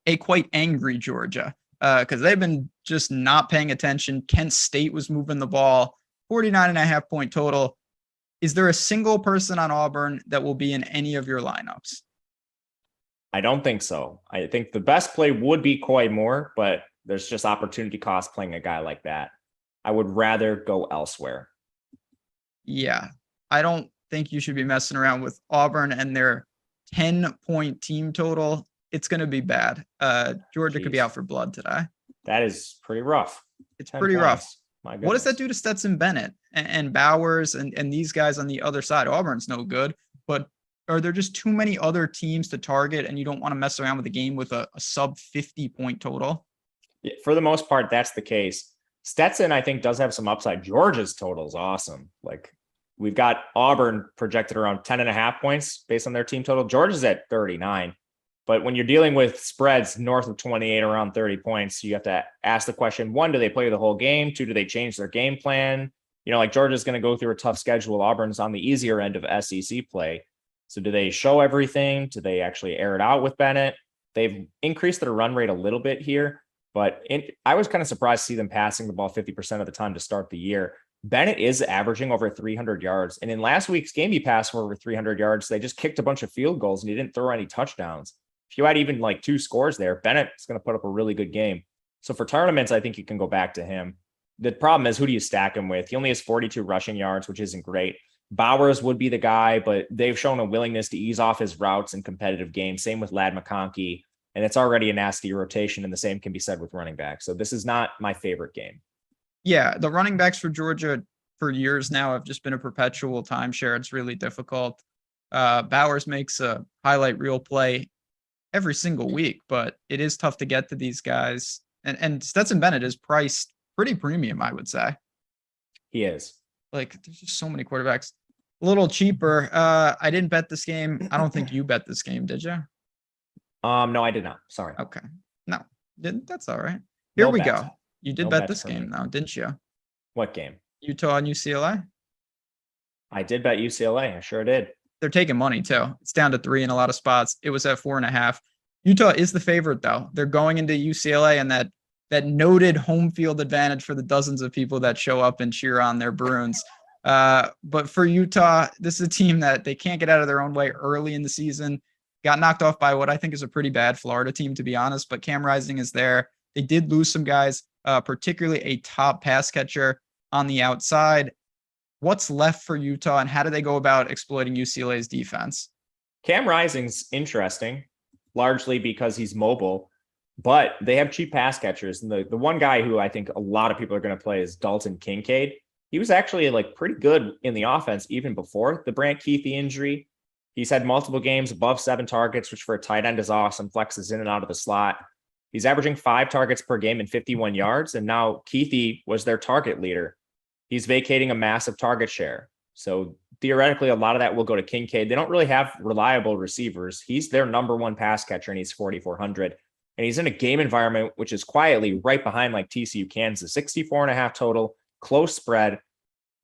a quite angry Georgia because they've been just not paying attention. Kent State was moving the ball, 49.5 point total. Is there a single person on Auburn that will be in any of your lineups? I don't think so. I think the best play would be Coy Moore, but there's just opportunity cost playing a guy like that. I would rather go elsewhere. Yeah, I don't think you should be messing around with Auburn and their 10-point team total. It's going to be bad. Georgia could be out for blood today. That is pretty rough. It's pretty rough. My goodness. What does that do to Stetson Bennett and Bowers and these guys on the other side? Auburn's no good, but are there just too many other teams to target and you don't want to mess around with the game with a sub 50-point total? Yeah, for the most part, that's the case. Stetson, I think, does have some upside. Georgia's total is awesome. Like, we've got Auburn projected around 10.5 points based on their team total. Georgia's at 39. But when you're dealing with spreads north of 28, around 30 points, you have to ask the question, one, do they play the whole game? Two, do they change their game plan? You know, like Georgia's going to go through a tough schedule. Auburn's on the easier end of SEC play. So do they show everything? Do they actually air it out with Bennett? They've increased their run rate a little bit here, but I was kind of surprised to see them passing the ball 50% of the time to start the year. Bennett is averaging over 300 yards. And in last week's game, he passed for over 300 yards. They just kicked a bunch of field goals and he didn't throw any touchdowns. If you had even like 2 scores there, Bennett's going to put up a really good game. So for tournaments, I think you can go back to him. The problem is, who do you stack him with? He only has 42 rushing yards, which isn't great. Bowers would be the guy, but they've shown a willingness to ease off his routes in competitive games. Same with Ladd McConkey. And it's already a nasty rotation, and the same can be said with running backs. So this is not my favorite game. Yeah, the running backs for Georgia for years now have just been a perpetual timeshare. It's really difficult. Bowers makes a highlight reel play every single week, but it is tough to get to these guys. And Stetson Bennett is priced pretty premium, I would say. He is. Like, there's just so many quarterbacks. A little cheaper. I didn't bet this game. I don't think you bet this game, did you? No, I did not. Sorry. Okay. No, didn't. That's all right. Here No we bet. go. You did No bet bet this for game, me. though, didn't you? What game? Utah and UCLA. I did bet UCLA. I sure did. They're taking money too. It's down to 3 in a lot of spots. It was at 4.5. Utah is the favorite, though. They're going into UCLA and that noted home field advantage for the dozens of people that show up and cheer on their Bruins. But for Utah, this is a team that they can't get out of their own way early in the season. Got knocked off by what I think is a pretty bad Florida team, to be honest. But Cam Rising is there. They did lose some guys, particularly a top pass catcher on the outside. What's left for Utah, and how do they go about exploiting UCLA's defense? Cam Rising's interesting, largely because he's mobile, but they have cheap pass catchers. And the one guy who I think a lot of people are going to play is Dalton Kincaid. He was actually like pretty good in the offense even before the Brant Keithy injury. He's had multiple games above 7 targets, which for a tight end is awesome. Flexes in and out of the slot. He's averaging 5 targets per game and 51 yards. And now Keithy was their target leader. He's vacating a massive target share. So theoretically, a lot of that will go to Kincaid. They don't really have reliable receivers. He's their number 1 pass catcher, and he's 4,400. And he's in a game environment which is quietly right behind like TCU Kansas, 64.5 total, close spread.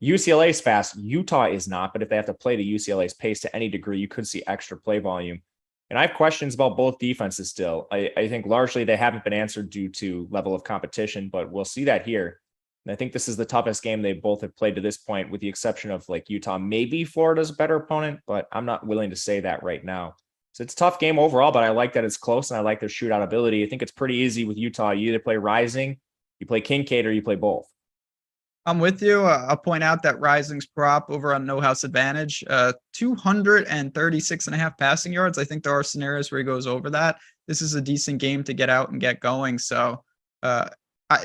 UCLA's fast. Utah is not, but if they have to play to UCLA's pace to any degree, you could see extra play volume. And I have questions about both defenses still. I think largely they haven't been answered due to level of competition, but we'll see that here. And I think this is the toughest game they both have played to this point, with the exception of like Utah. Maybe Florida's a better opponent, but I'm not willing to say that right now. So it's a tough game overall, but I like that it's close and I like their shootout ability. I think it's pretty easy with Utah. You either play Rising, you play Kincaid, or you play both. I'm with you. I'll point out that Rising's prop over on No House Advantage, 236.5 passing yards. I think there are scenarios where he goes over that. This is a decent game to get out and get going. So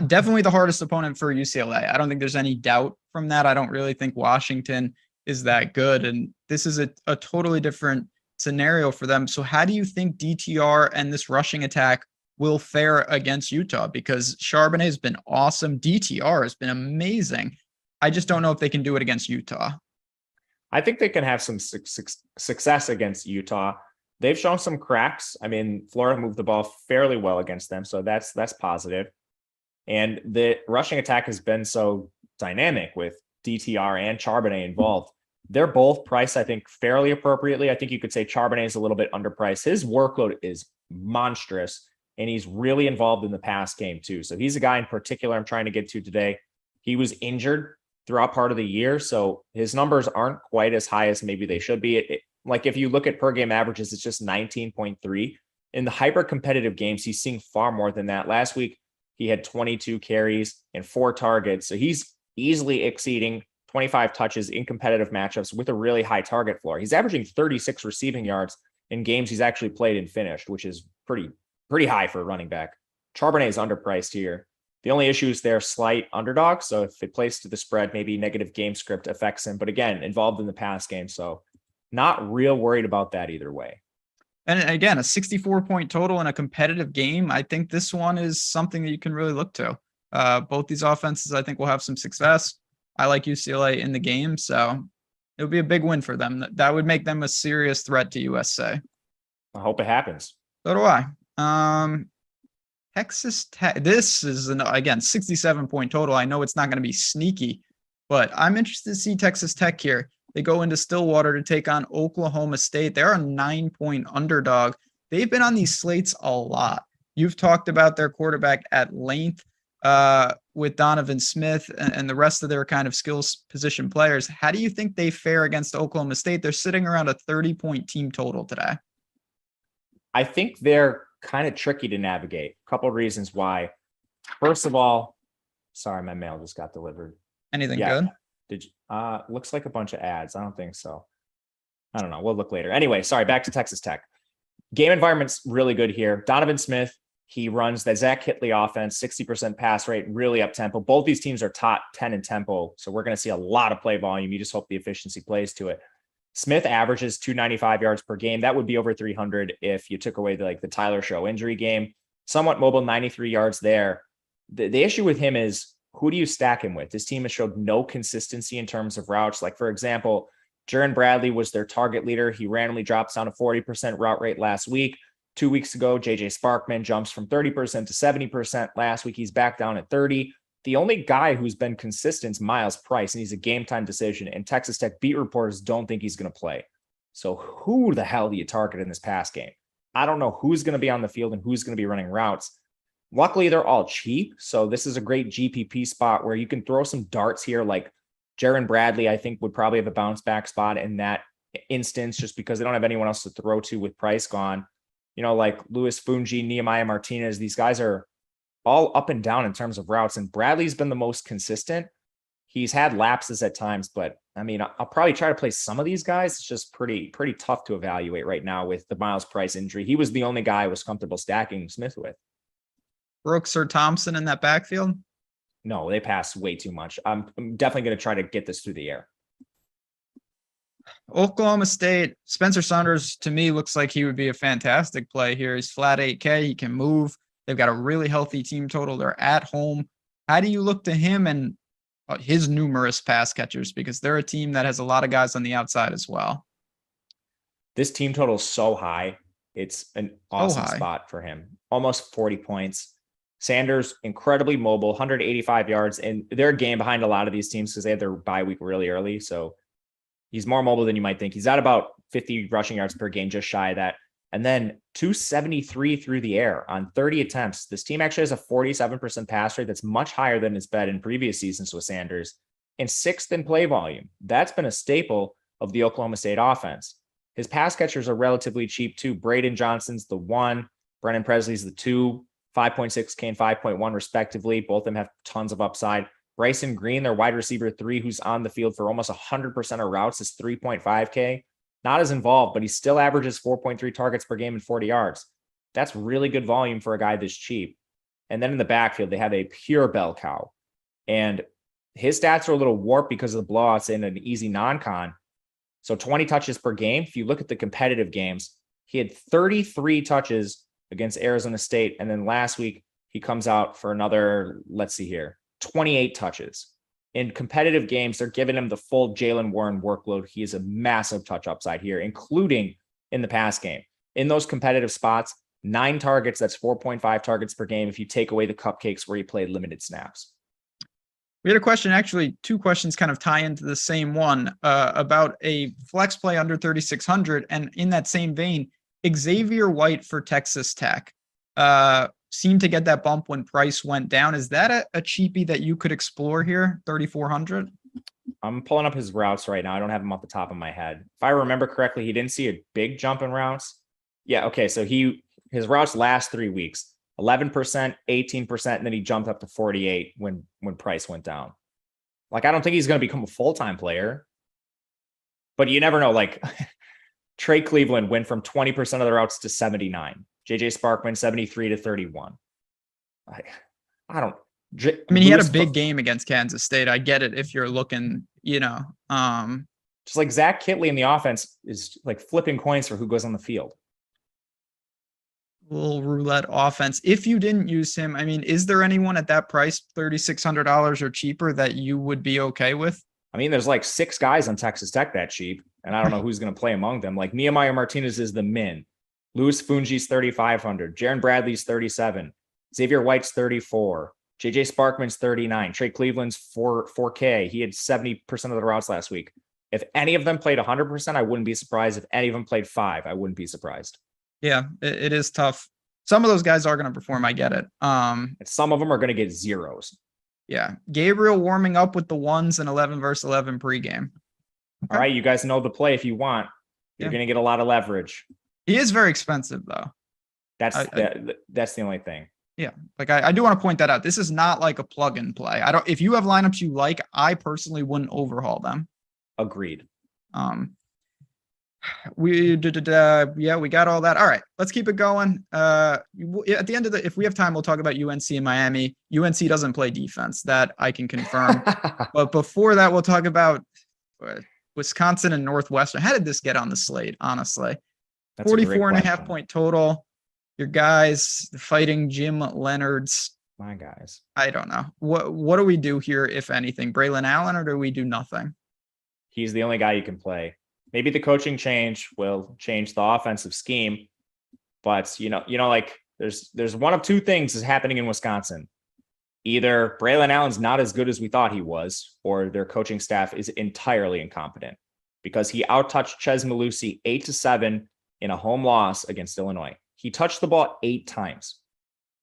definitely the hardest opponent for UCLA. I don't think there's any doubt from that. I don't really think Washington is that good. And this is a totally different scenario for them. So how do you think DTR and this rushing attack will fare against Utah? Because Charbonnet has been awesome. DTR has been amazing. I just don't know if they can do it against Utah. I think they can have some success against Utah. They've shown some cracks. I mean, Florida moved the ball fairly well against them, so that's positive. And the rushing attack has been so dynamic with DTR and Charbonnet involved. They're both priced, I think, fairly appropriately. I think you could say Charbonnet is a little bit underpriced. His workload is monstrous, and he's really involved in the pass game too. So he's a guy in particular I'm trying to get to today. He was injured throughout part of the year, so his numbers aren't quite as high as maybe they should be. Like if you look at per game averages, it's just 19.3. In the hyper competitive games, he's seeing far more than that. Last week, he had 22 carries and 4 targets. So he's easily exceeding 25 touches in competitive matchups with a really high target floor. He's averaging 36 receiving yards in games he's actually played and finished, which is pretty high for a running back. Charbonnet is underpriced here. The only issue is they're slight underdogs. So if it plays to the spread, maybe negative game script affects him. But again, involved in the pass game. So not real worried about that either way. And again, a 64-point total in a competitive game. I think this one is something that you can really look to. Both these offenses, I think, will have some success. I like UCLA in the game, so it would be a big win for them. That would make them a serious threat to USA. I hope it happens. So do I. Texas Tech. This is again 67-point total. I know it's not going to be sneaky, but I'm interested to see Texas Tech here. They go into Stillwater to take on Oklahoma State. They're a 9-point underdog. They've been on these slates a lot. You've talked about their quarterback at length with Donovan Smith and the rest of their kind of skills position players. How do you think they fare against Oklahoma State? They're sitting around a 30-point team total today. I think they're kind of tricky to navigate. A couple of reasons why. First of all, sorry, my mail just got delivered. Anything good? Did you, looks like a bunch of ads. I don't think so. I don't know. We'll look later. Anyway, sorry, back to Texas Tech. Game environment's really good here. Donovan Smith, he runs the Zach Hitley offense, 60% pass rate, really up tempo. Both these teams are top 10 in tempo. So we're going to see a lot of play volume. You just hope the efficiency plays to it. Smith averages 295 yards per game. That would be over 300 if you took away the Tyler Show injury game. Somewhat mobile, 93 yards there. The issue with him is, who do you stack him with? This team has showed no consistency in terms of routes. Like, for example, Jaron Bradley was their target leader. He randomly drops down to 40% route rate last week. 2 weeks ago, JJ Sparkman jumps from 30% to 70%. Last week, he's back down at 30. The only guy who's been consistent is Miles Price, and he's a game time decision. And Texas Tech beat reporters don't think he's going to play. So who the hell do you target in this pass game? I don't know who's going to be on the field and who's going to be running routes. Luckily, they're all cheap. So this is a great GPP spot where you can throw some darts here. Like Jaron Bradley, I think, would probably have a bounce back spot in that instance, just because they don't have anyone else to throw to with Price gone. You know, like Louis Fungi, Nehemiah Martinez, these guys are all up and down in terms of routes. And Bradley's been the most consistent. He's had lapses at times, but I mean, I'll probably try to play some of these guys. It's just pretty tough to evaluate right now with the Miles Price injury. He was the only guy I was comfortable stacking Smith with. Brooks or Thompson in that backfield? No, they pass way too much. I'm definitely going to try to get this through the air. Oklahoma State, Spencer Saunders, to me, looks like he would be a fantastic play here. He's flat 8K. He can move. They've got a really healthy team total. They're at home. How do you look to him and his numerous pass catchers? Because they're a team that has a lot of guys on the outside as well. This team total is so high. It's an awesome spot for him. Almost 40 points. Sanders, incredibly mobile, 185 yards. And they're a game behind a lot of these teams because they had their bye week really early. So he's more mobile than you might think. He's at about 50 rushing yards per game, just shy of that. And then 273 through the air on 30 attempts. This team actually has a 47% pass rate that's much higher than it's been in previous seasons with Sanders. And 6th in play volume. That's been a staple of the Oklahoma State offense. His pass catchers are relatively cheap too. Braden Johnson's the 1, Brennan Presley's the 2, 5.6K and 5.1 respectively. Both of them have tons of upside. Bryson Green, their wide receiver 3, who's on the field for almost 100% of routes, is 3.5K. Not as involved, but he still averages 4.3 targets per game and 40 yards. That's really good volume for a guy this cheap. And then in the backfield, they have a pure bell cow. And his stats are a little warped because of the blowouts in an easy non-con. So 20 touches per game. If you look at the competitive games, he had 33 touches against Arizona State. And then last week, he comes out for another, 28 touches. In competitive games, they're giving him the full Jaylen Warren workload. He is a massive touch upside here, including in the pass game. In those competitive spots, 9 targets, that's 4.5 targets per game if you take away the cupcakes where he played limited snaps. We had a question, actually, two questions kind of tie into the same one about a flex play under 3,600. And in that same vein, Xavier White for Texas Tech seemed to get that bump when price went down. Is that a cheapie that you could explore here, 3,400? I'm pulling up his routes right now. I don't have them off the top of my head. If I remember correctly, he didn't see a big jump in routes. Yeah, okay, so his routes last 3 weeks. 11%, 18%, and then he jumped up to 48 when price went down. Like, I don't think he's going to become a full-time player, but you never know. Like, Trey Cleveland went from 20% of the routes to 79. JJ Sparkman, 73 to 31. I don't. He had a big game against Kansas State. I get it if you're looking, just like Zach Kitley in the offense is like flipping coins for who goes on the field. Little roulette offense. If you didn't use him, is there anyone at that price, $3,600 or cheaper, that you would be okay with? There's like 6 guys on Texas Tech that cheap, and I don't know who's going to play among them. Like Nehemiah Martinez is the min. Louis Fungi's 3,500. Jaron Bradley's 37. Xavier White's 34. JJ Sparkman's 39. Trey Cleveland's 4K. He had 70% of the routes last week. If any of them played 100%, I wouldn't be surprised. If any of them played 5, I wouldn't be surprised. Yeah, it is tough. Some of those guys are going to perform. I get it. And some of them are going to get zeros. Yeah. Gabriel warming up with the ones and 11 versus 11 pregame. Okay. All right. You guys know the play if you want. You're going to get a lot of leverage. He is very expensive, though. That's the only thing. Yeah. Like, I do want to point that out. This is not like a plug and play. If you have lineups you like, I personally wouldn't overhaul them. Agreed. We got all that. All right, let's keep it going. At the end of if we have time, we'll talk about UNC and Miami. UNC doesn't play defense, that I can confirm. But before that, we'll talk about Wisconsin and Northwestern. How did this get on the slate? Honestly, 44.5 point total. Your guys, the Fighting Jim Leonards. My guys. I don't know. What do we do here, if anything? Braylon Allen, or do we do nothing? He's the only guy you can play. Maybe the coaching change will change the offensive scheme, but like there's one of two things is happening in Wisconsin. Either Braylon Allen's not as good as we thought he was, or their coaching staff is entirely incompetent, because he outtouched Ches Malusi 8-7 in a home loss against Illinois. He touched the ball 8 times.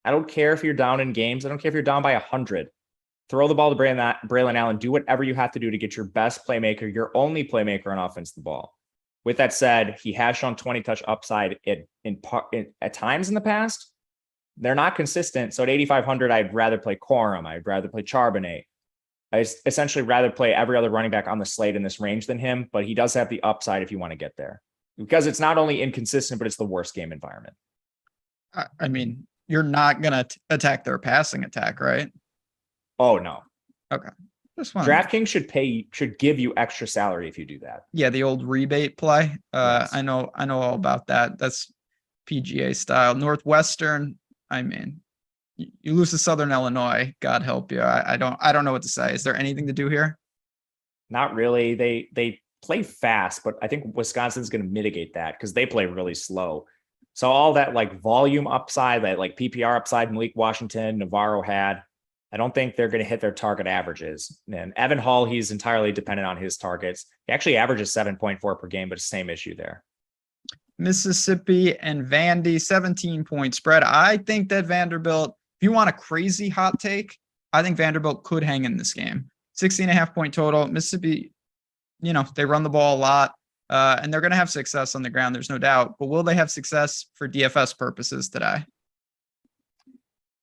I don't care if you're down in games. I don't care if you're down by 100. Throw the ball to Braylon Allen. Do whatever you have to do to get your best playmaker, your only playmaker on offense, the ball. With that said, he has shown 20-touch upside at times in the past. They're not consistent. So at 8,500, I'd rather play Corum. I'd rather play Charbonnet. I'd essentially rather play every other running back on the slate in this range than him, but he does have the upside if you want to get there. Because it's not only inconsistent, but it's the worst game environment. You're not going to attack their passing attack, right? Oh, no. Okay. DraftKings should give you extra salary if you do that. Yeah, the old rebate play. Yes. I know all about that. That's PGA style. Northwestern, you lose to Southern Illinois, God help you. I don't know what to say. Is there anything to do here? Not really. They play fast, but I think Wisconsin's going to mitigate that because they play really slow. So all that like volume upside, that like PPR upside Malik Washington, Navarro had, I don't think they're going to hit their target averages. And Evan Hall, he's entirely dependent on his targets. He actually averages 7.4 per game, but it's the same issue there. Mississippi and Vandy, 17-point spread. I think that Vanderbilt, if you want a crazy hot take, I think Vanderbilt could hang in this game. 16.5 point total. Mississippi, they run the ball a lot, and they're going to have success on the ground. There's no doubt. But will they have success for DFS purposes today?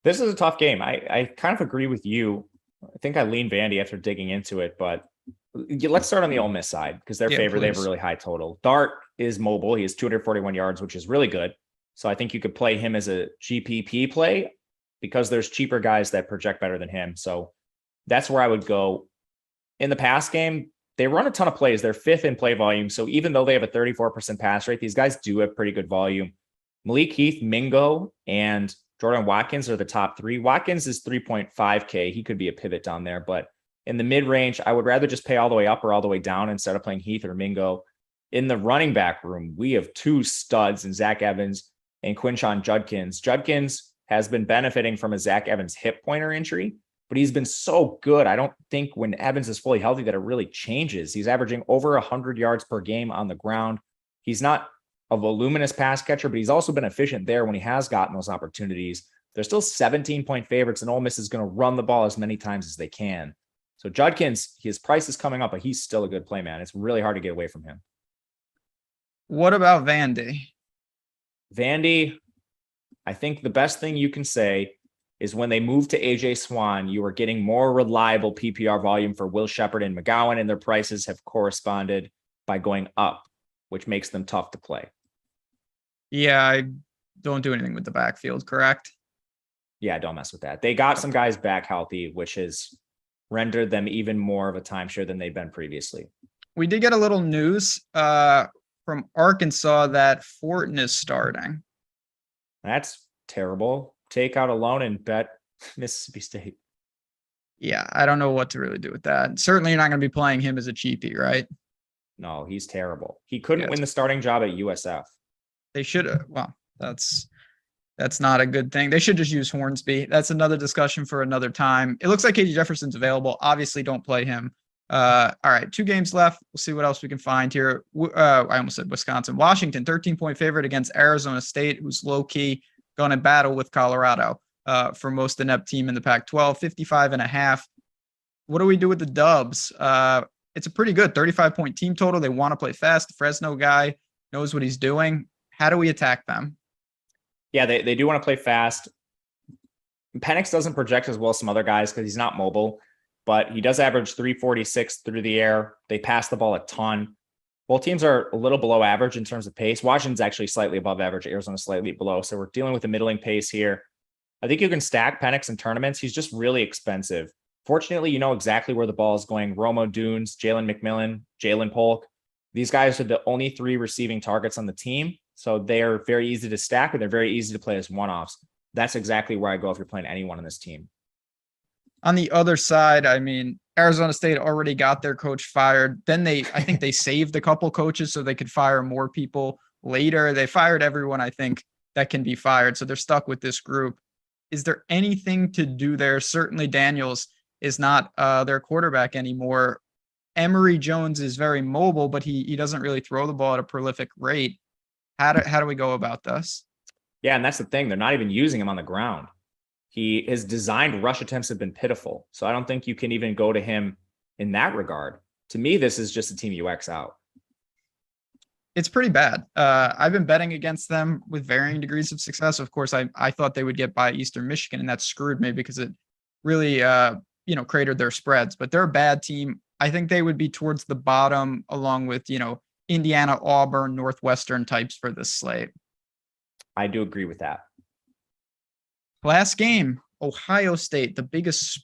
This is a tough game. I kind of agree with you. I think I lean Vandy after digging into it, but let's start on the Ole Miss side because they're favored. They have a really high total. Dart is mobile. He has 241 yards, which is really good. So I think you could play him as a GPP play because there's cheaper guys that project better than him. So that's where I would go. In the pass game, they run a ton of plays. They're 5th in play volume. So even though they have a 34% pass rate, these guys do have pretty good volume. Malik Heath, Mingo, and Jordan Watkins are the top 3. Watkins is 3.5K. He could be a pivot down there, but in the mid-range, I would rather just pay all the way up or all the way down instead of playing Heath or Mingo. In the running back room, we have 2 studs in Zach Evans and Quinshon Judkins. Judkins has been benefiting from a Zach Evans hip pointer injury, but but he's been so good. I don't think when Evans is fully healthy that it really changes. He's averaging over 100 yards per game on the ground. He's not a voluminous pass catcher, but he's also been efficient there when he has gotten those opportunities. They're still 17-point favorites, and Ole Miss is going to run the ball as many times as they can. So Judkins, his price is coming up, but he's still a good play, man. It's really hard to get away from him. What about Vandy? Vandy, I think the best thing you can say is when they moved to AJ Swan, you are getting more reliable PPR volume for Will Shepherd and McGowan, and their prices have corresponded by going up, which makes them tough to play. Yeah, I don't do anything with the backfield, correct? Yeah, don't mess with that. They got some guys back healthy, which has rendered them even more of a timeshare than they've been previously. We did get a little news from Arkansas that Fortin is starting. That's terrible. Take out a loan and bet Mississippi State. Yeah, I don't know what to really do with that. Certainly you're not going to be playing him as a cheapie, right? No, he's terrible. He couldn't win the starting job at USF. They should have. Well, that's not a good thing. They should just use Hornsby. That's another discussion for another time. It looks like KJ Jefferson's available. Obviously, don't play him. All right, 2 games left. We'll see what else we can find here. I almost said Wisconsin. Washington, 13-point favorite against Arizona State, who's low-key going to battle with Colorado for most inept team in the Pac-12, 55.5. What do we do with the Dubs? It's a pretty good 35-point team total. They want to play fast. The Fresno guy knows what he's doing. How do we attack them? Yeah, they do want to play fast. Penix doesn't project as well as some other guys because he's not mobile, but he does average 346 through the air. They pass the ball a ton. Both teams are a little below average in terms of pace. Washington's actually slightly above average. Arizona slightly below. So we're dealing with a middling pace here. I think you can stack Penix in tournaments. He's just really expensive. Fortunately, you know exactly where the ball is going. Romo Dunes, Jalen McMillan, Jalen Polk. These guys are the only 3 receiving targets on the team. So they are very easy to stack, and they're very easy to play as one-offs. That's exactly where I go if you're playing anyone on this team. On the other side, I mean, Arizona State already got their coach fired. Then I think they saved a couple coaches so they could fire more people later. They fired everyone, I think, that can be fired. So they're stuck with this group. Is there anything to do there? Certainly Daniels is not their quarterback anymore. Emory Jones is very mobile, but he doesn't really throw the ball at a prolific rate. How do we go about this? Yeah, and that's the thing. They're not even using him on the ground. His designed rush attempts have been pitiful. So I don't think you can even go to him in that regard. To me, this is just a team you X out. It's pretty bad. I've been betting against them with varying degrees of success. Of course, I thought they would get by Eastern Michigan, and that screwed me because it really cratered their spreads. But they're a bad team. I think they would be towards the bottom along with, Indiana, Auburn, Northwestern types for this slate. I do agree with that. Last game, Ohio State, the biggest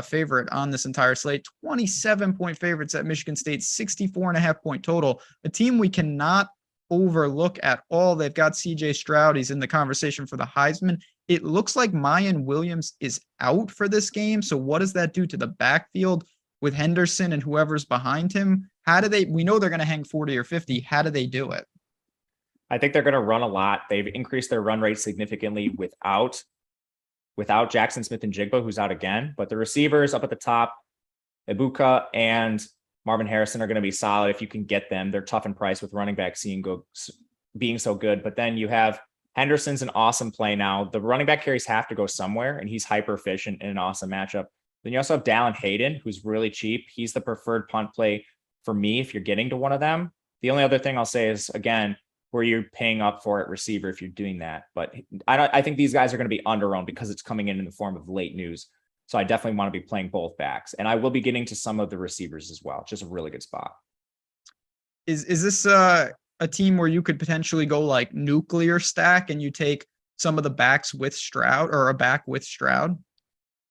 favorite on this entire slate, 27-point favorites at Michigan State, 64.5-point total. A team we cannot overlook at all. They've got CJ Stroud. He's in the conversation for the Heisman. It looks like Mayan Williams is out for this game. So what does that do to the backfield with Henderson and whoever's behind him? We know they're going to hang 40 or 50. How do they do it? I think they're going to run a lot. They've increased their run rate significantly without Jackson Smith and Jigba, who's out again. But the receivers up at the top, Ibuka and Marvin Harrison, are going to be solid if you can get them. They're tough in price with running back being so good. But then you have Henderson's an awesome play now. The running back carries have to go somewhere, and he's hyper efficient in an awesome matchup. Then you also have Dallin Hayden, who's really cheap. He's the preferred punt play for me if you're getting to one of them. The only other thing I'll say is, again, where you're paying up for it receiver if you're doing that. But I think these guys are going to be under-owned because it's coming in the form of late news. So I definitely want to be playing both backs. And I will be getting to some of the receivers as well. Just a really good spot. Is this a team where you could potentially go like nuclear stack and you take some of the backs with Stroud or a back with Stroud?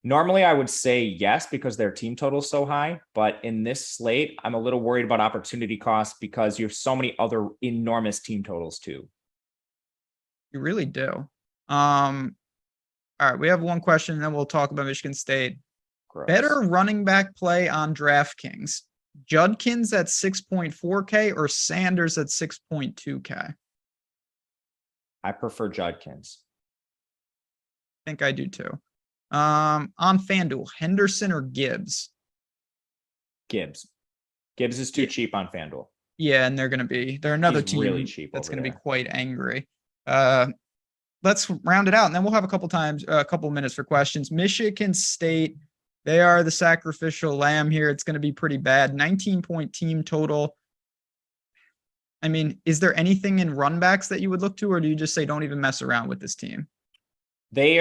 Normally, I would say yes because their team total is so high. But in this slate, I'm a little worried about opportunity costs because you have so many other enormous team totals too. You really do. All right, we have one question, and then we'll talk about Michigan State. Gross. Better running back play on DraftKings, Judkins at 6.4K or Sanders at 6.2K? I prefer Judkins. I think I do too. On FanDuel, Henderson or Gibbs? Gibbs. Gibbs is too cheap on FanDuel. Yeah, and they're another He's team really cheap that's over going to be there. quite angry. Let's round it out, and then we'll have a couple minutes for questions. Michigan State, they are the sacrificial lamb here. It's going to be pretty bad. 19-point team total. I mean, is there anything in runbacks that you would look to, or do you just say don't even mess around with this team? They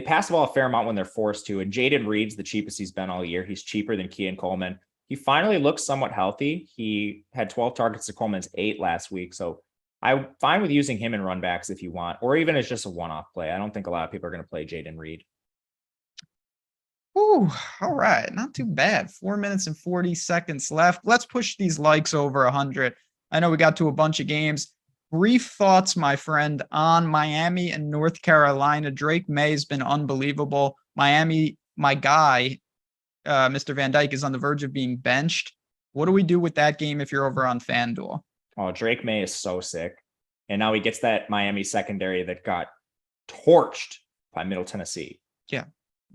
pass the ball a fair amount when they're forced to, and Jaden Reed's the cheapest he's been all year. He's cheaper than Kean Coleman. He finally looks somewhat healthy. He had 12 targets to Coleman's 8 last week. So I'm fine with using him in runbacks if you want, or even as just a one-off play. I don't think a lot of people are going to play Jaden Reed. Ooh, all right. Not too bad. 4 minutes and 40 seconds left. Let's push these likes over 100. I know we got to a bunch of games. Brief thoughts, my friend, on Miami and North Carolina. Drake May has been unbelievable. Miami, my guy, Mr. Van Dyke, is on the verge of being benched. What do we do with that game if you're over on FanDuel? Oh, Drake May is so sick. And now he gets that Miami secondary that got torched by Middle Tennessee. Yeah.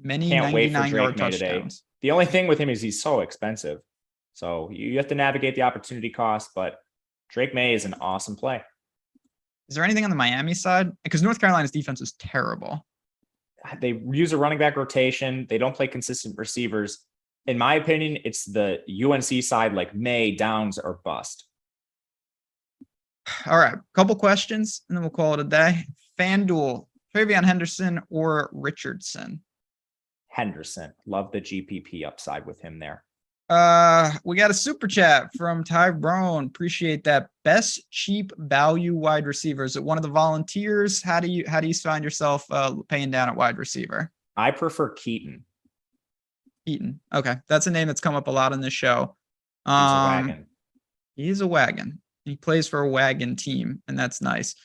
Many Can't wait for 99-yard Drake May today. touchdowns. The only thing with him is he's so expensive. So you have to navigate the opportunity cost, but Drake May is an awesome play. Is there anything on the Miami side? Because North Carolina's defense is terrible. They use a running back rotation. They don't play consistent receivers. In my opinion, it's the UNC side, like May, Downs, or bust. All right. Couple questions, and then we'll call it a day. FanDuel, Travion Henderson or Richardson? Henderson. Love the GPP upside with him there. We got a super chat from Tyrone. Appreciate that. Best cheap value wide receivers. At one of the volunteers, how do you find yourself paying down at wide receiver? I prefer Keaton. Keaton. Okay, that's a name that's come up a lot on this show. He's a wagon. He's a wagon. He plays for a wagon team, and that's nice.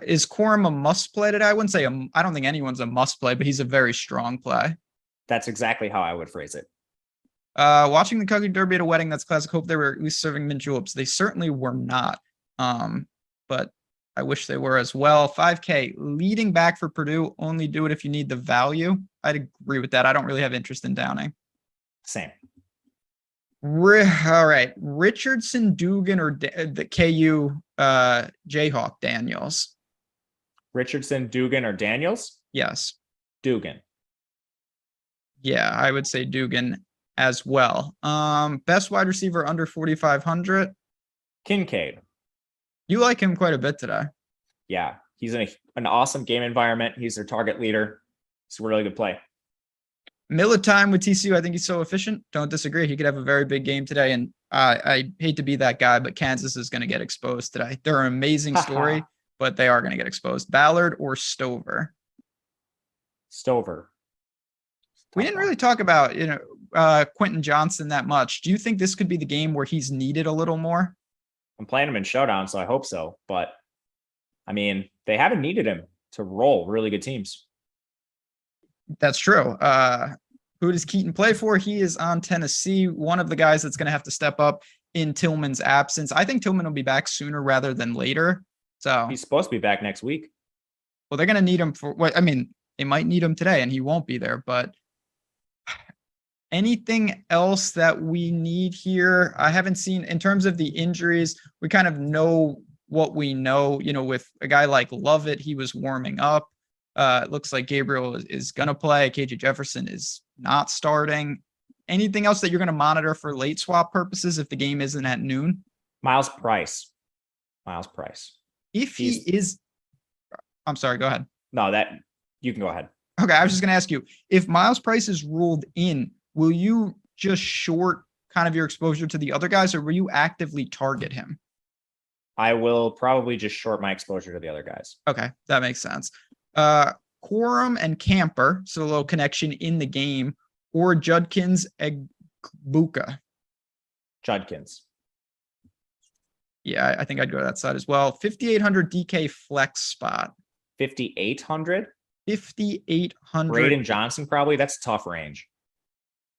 Is Corum a must play today? I wouldn't say I don't think anyone's a must play, but he's a very strong play. That's exactly how I would phrase it. Watching the Kentucky Derby at a wedding, that's classic. Hope they were at least serving mint juleps. They certainly were not. But I wish they were as well. 5K leading back for Purdue. Only do it if you need the value. I'd agree with that. I don't really have interest in Downing. Same. All right. Richardson, Dugan, or the KU Jayhawk Daniels? Richardson, Dugan, or Daniels? Yes. Dugan. Yeah, I would say Dugan as well. Best wide receiver under 4,500. Kincaid. You like him quite a bit today. Yeah, he's in an awesome game environment. He's their target leader. It's a really good play. Miller time with TCU. I think he's so efficient. Don't disagree. He could have a very big game today. And I hate to be that guy, but Kansas is going to get exposed today. They're an amazing story, but they are going to get exposed. Ballard or Stover? Stover. We didn't really talk about, Quentin Johnson that much. Do you think this could be the game where he's needed a little more? I'm playing him in Showdown, so I hope so. But, I mean, they haven't needed him to roll really good teams. That's true. Who does Keaton play for? He is on Tennessee, one of the guys that's going to have to step up in Tillman's absence. I think Tillman will be back sooner rather than later. So he's supposed to be back next week. Well, they're going to need him for what? I mean, they might need him today and he won't be there, but anything else that we need here? I haven't seen in terms of the injuries. We kind of know what we know, with a guy like Lovett, he was warming up. It looks like Gabriel is going to play. KJ Jefferson is not starting. Anything else that you're going to monitor for late swap purposes if the game isn't at noon? Miles Price. If he is, I'm sorry, go ahead. No, you can go ahead. Okay, I was just going to ask you, if Miles Price is ruled in, will you just short kind of your exposure to the other guys, or will you actively target him? I will probably just short my exposure to the other guys. Okay, that makes sense. Corum and Camper, so a little connection in the game, or Judkins, Egbuka. Judkins. Yeah, I think I'd go to that side as well. 5,800 DK flex spot. 5,800? 5,800. Braden Johnson, probably. That's a tough range.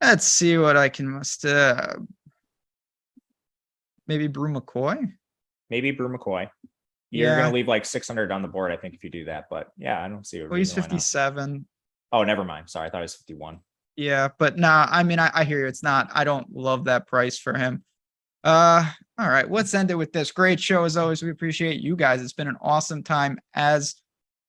Let's see what I can maybe Brew McCoy. You're going to leave like 600 on the board, I think, if you do that. But yeah, I don't see it. Well, he's 57. Oh, never mind. Sorry, I thought it was 51. Yeah, but nah, I mean, I hear you. It's not. I don't love that price for him. All right, let's end it with this. Great show as always. We appreciate you guys. It's been an awesome time as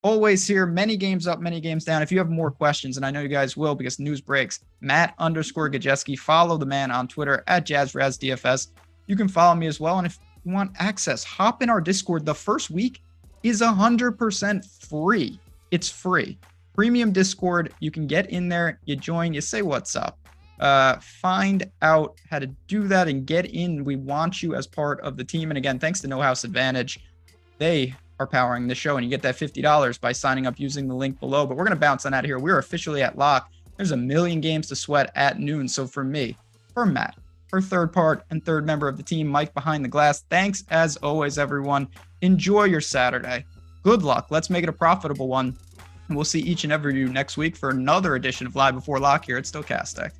always here. Many games up, many games down. If you have more questions, and I know you guys will because news breaks, Matt_Gajewski. Follow the man on Twitter at JazzRazDFS. You can follow me as well. And if you want access, hop in our Discord. The first week is 100% free. It's free. Premium Discord. You can get in there, you join, you say what's up. Find out how to do that and get in. We want you as part of the team. And again, thanks to No House Advantage, they are powering the show, and you get that $50 by signing up using the link below. But we're going to bounce on out of here. We're officially at lock. There's a million games to sweat at noon. So for me, for Matt, for third part and third member of the team, Mike behind the glass, thanks as always, everyone. Enjoy your Saturday. Good luck. Let's make it a profitable one. And we'll see each and every of you next week for another edition of Live Before Lock here at Stokastic.